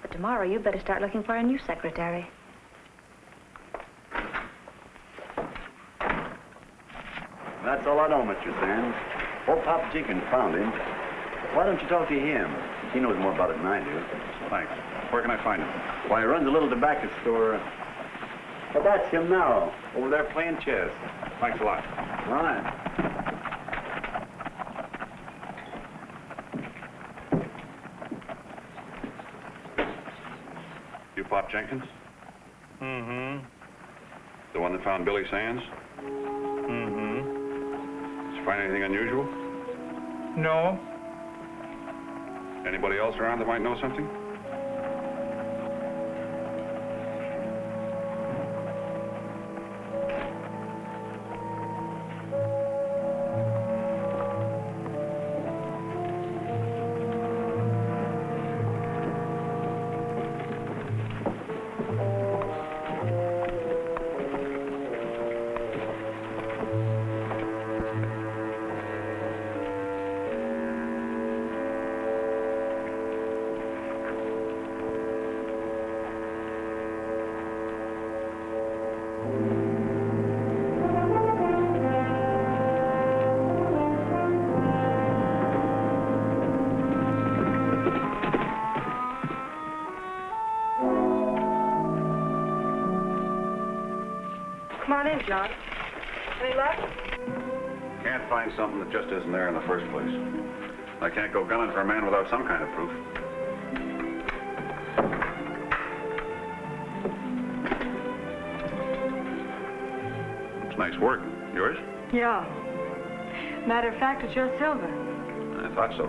But tomorrow, you better start looking for a new secretary. That's all I know, Mr. Sands. Old Pop Jenkins found him. Why don't you talk to him? He knows more about it than I do. Thanks. Where can I find him? Why, he runs a little tobacco store. But that's him now, over there playing chess. Thanks a lot. All right. You Pop Jenkins? Mm-hmm. The one that found Billy Sands? Mm-hmm. Did you find anything unusual? No. Anybody else around that might know something? Come on in, John. Any luck? Can't find something that just isn't there in the first place. I can't go gunning for a man without some kind of proof. It's nice work. Yours? Yeah. Matter of fact, it's your silver. I thought so.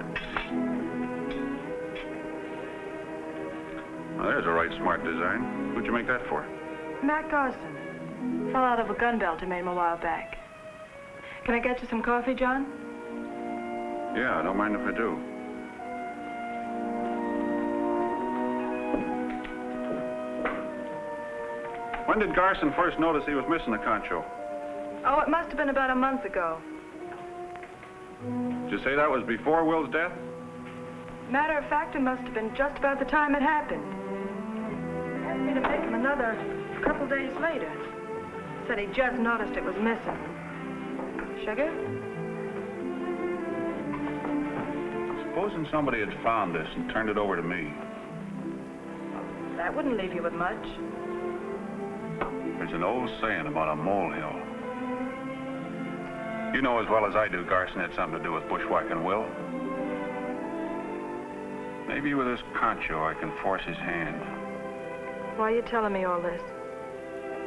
Well, there's a right smart design. Who'd you make that for? Matt Garson. Fell out of a gun belt I made him a while back. Can I get you some coffee, John? Yeah, I don't mind if I do. When did Garson first notice he was missing the concho? Oh, it must have been about a month ago. Did you say that was before Will's death? Matter of fact, it must have been just about the time it happened. It asked me to make him another a couple days later. said he just noticed it was missing. Sugar? Supposing somebody had found this and turned it over to me. That wouldn't leave you with much. There's an old saying about a molehill. You know as well as I do Garson had something to do with bushwhacking Will. Maybe with this concho I can force his hand. Why are you telling me all this?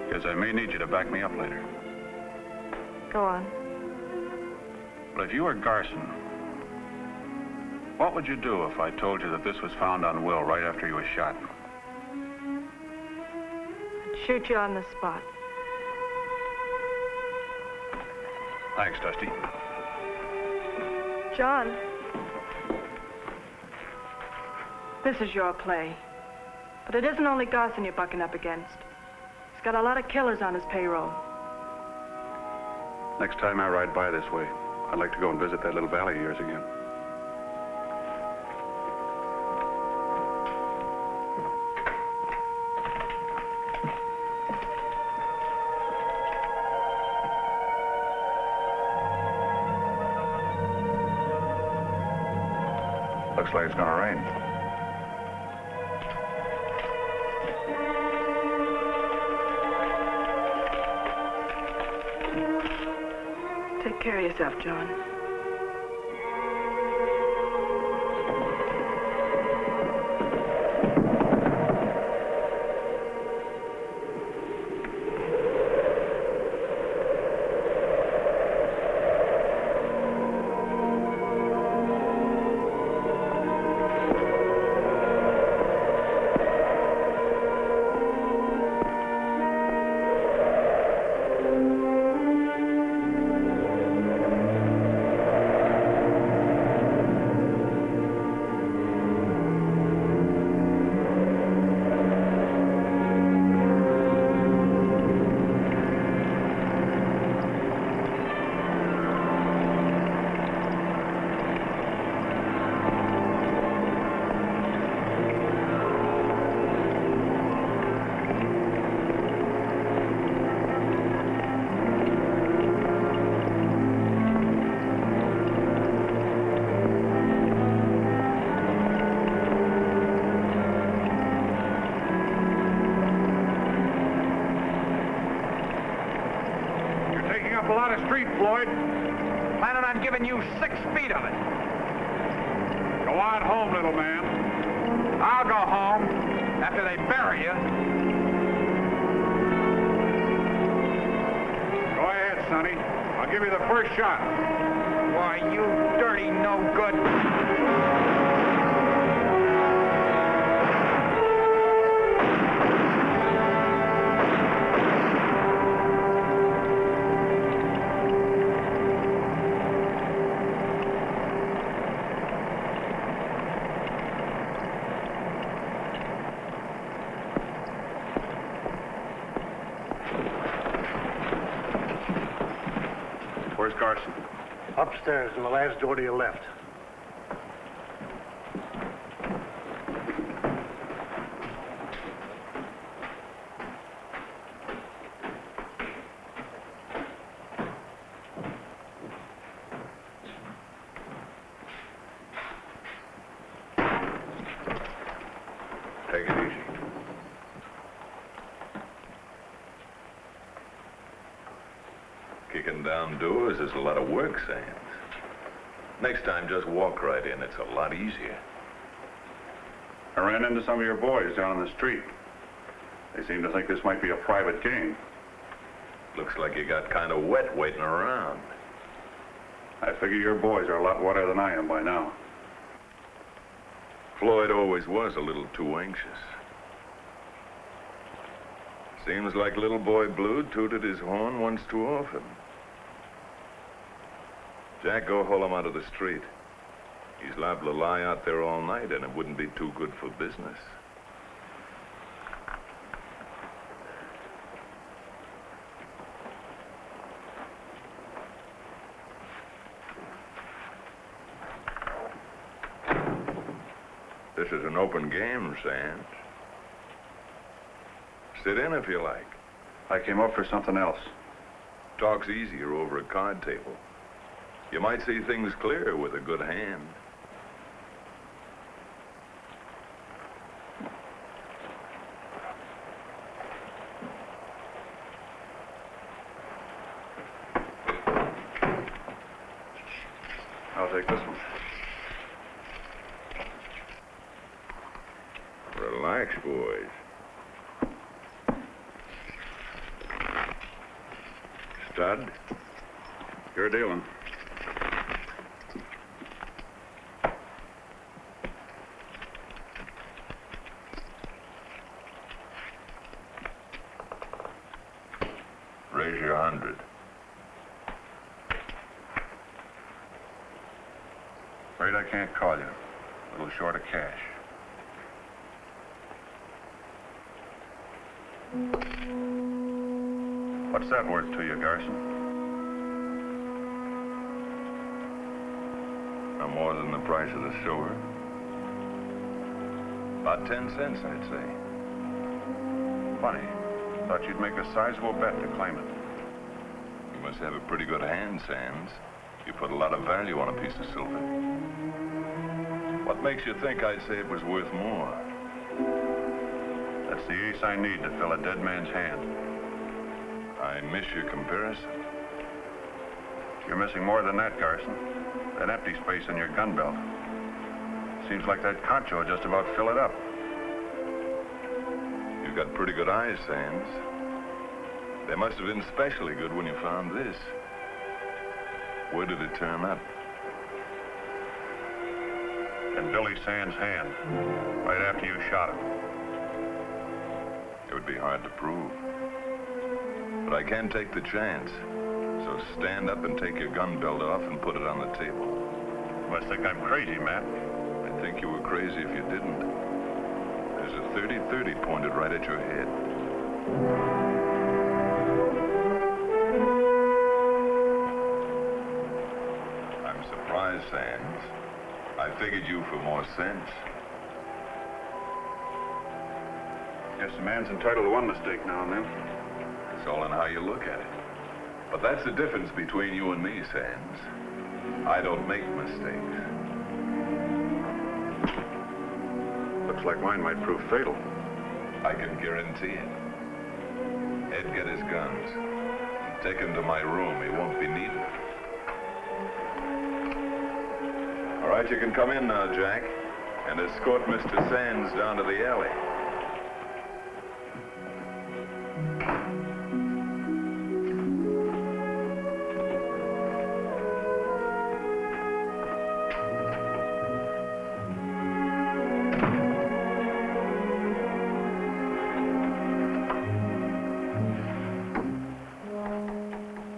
Because I may need you to back me up later. Go on. But if you were Garson, what would you do if I told you that this was found on Will right after he was shot? I'd shoot you on the spot. Thanks, Dusty. John. This is your play. But it isn't only Garson you're bucking up against. He's got a lot of killers on his payroll. Next time I ride by this way, I'd like to go and visit that little valley of yours again. Looks like it's gonna rain. Take care of yourself, John. Floyd. Planning on giving you 6 feet of it. Go on home, little man. I'll go home after they bury you. Go ahead, Sonny. I'll give you the first shot. Why, you dirty no-good. Where's Garson? Upstairs in the last door to your left. Take it easy. Kicking down doors is a lot of work, Sands. Next time, just walk right in. It's a lot easier. I ran into some of your boys down on the street. They seem to think this might be a private game. Looks like you got kind of wet waiting around. I figure your boys are a lot wetter than I am by now. Floyd always was a little too anxious. Seems like little boy Blue tooted his horn once too often. Jack, go haul him out of the street. He's liable to lie out there all night, and it wouldn't be too good for business. This is an open game, Sands. Sit in if you like. I came up for something else. Talk's easier over a card table. You might see things clear with a good hand. I'll take this one. Relax, boys. Stud? You're dealing. Raise your 100. Afraid I can't call you. A little short of cash. What's that worth to you, Garson? No more than the price of the silver. About 10 cents, I'd say. Funny. Thought you'd make a sizable bet to claim it. You must have a pretty good hand, Sands. You put a lot of value on a piece of silver. What makes you think I'd say it was worth more? That's the ace I need to fill a dead man's hand. I miss your comparison. You're missing more than that, Garson. That empty space in your gun belt. Seems like that concho will just about fill it up. You've got pretty good eyes, Sands. They must have been especially good when you found this. Where did it turn up? In Billy Sands' hand, right after you shot him. It would be hard to prove. But I can take the chance. So stand up and take your gun belt off and put it on the table. You must think I'm crazy, Matt. I'd think you were crazy if you didn't. There's a 30-30 pointed right at your head. I'm surprised, Sands. I figured you for more sense. Guess a man's entitled to one mistake now and then. It's all in how you look at it. But that's the difference between you and me, Sands. I don't make mistakes. Looks like mine might prove fatal. I can guarantee it. Ed, get his guns. Take him to my room. He won't be needed. All right, you can come in now, Jack, and escort Mr. Sands down to the alley.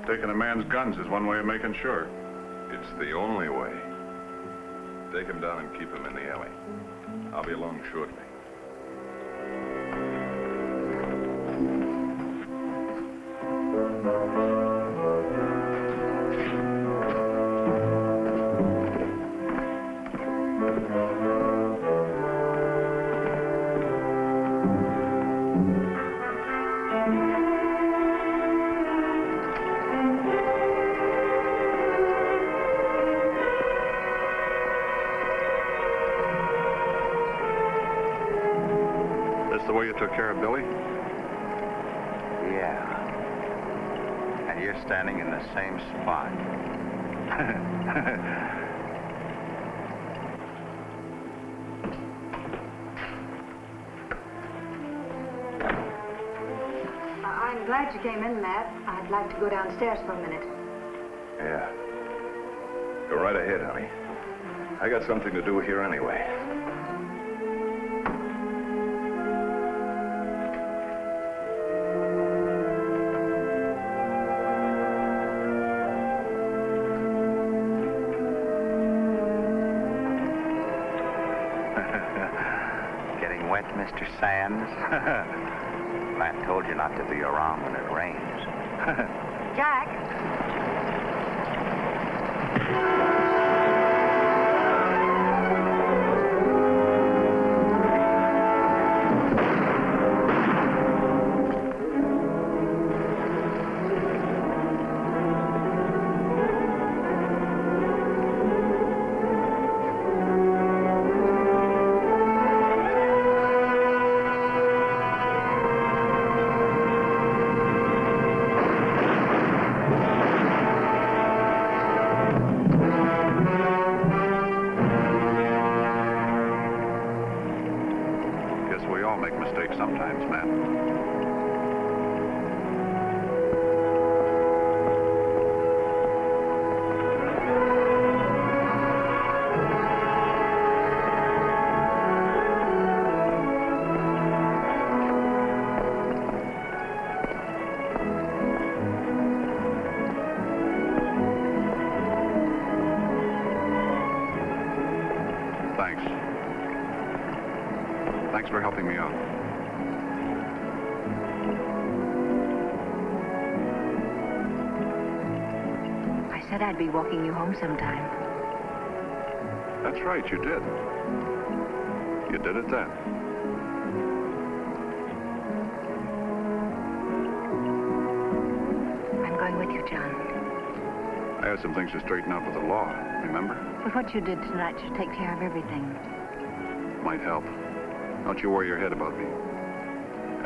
Taking a man's guns is one way of making sure. It's the only way. Take him down and keep him in the alley. I'll be along shortly. The way you took care of Billy? Yeah. And you're standing in the same spot. I'm glad you came in, Matt. I'd like to go downstairs for a minute. Yeah. Go right ahead, honey. I got something to do here anyway. Wet, Mr. Sands? Matt told you not to be around when it rains. Jack? Thanks. Thanks for helping me out. I said I'd be walking you home sometime. That's right, you did. You did it then. I'm going with you, John. I had some things to straighten out with the law, remember? But what you did tonight should take care of everything. Might help. Don't you worry your head about me.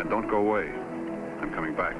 And don't go away. I'm coming back.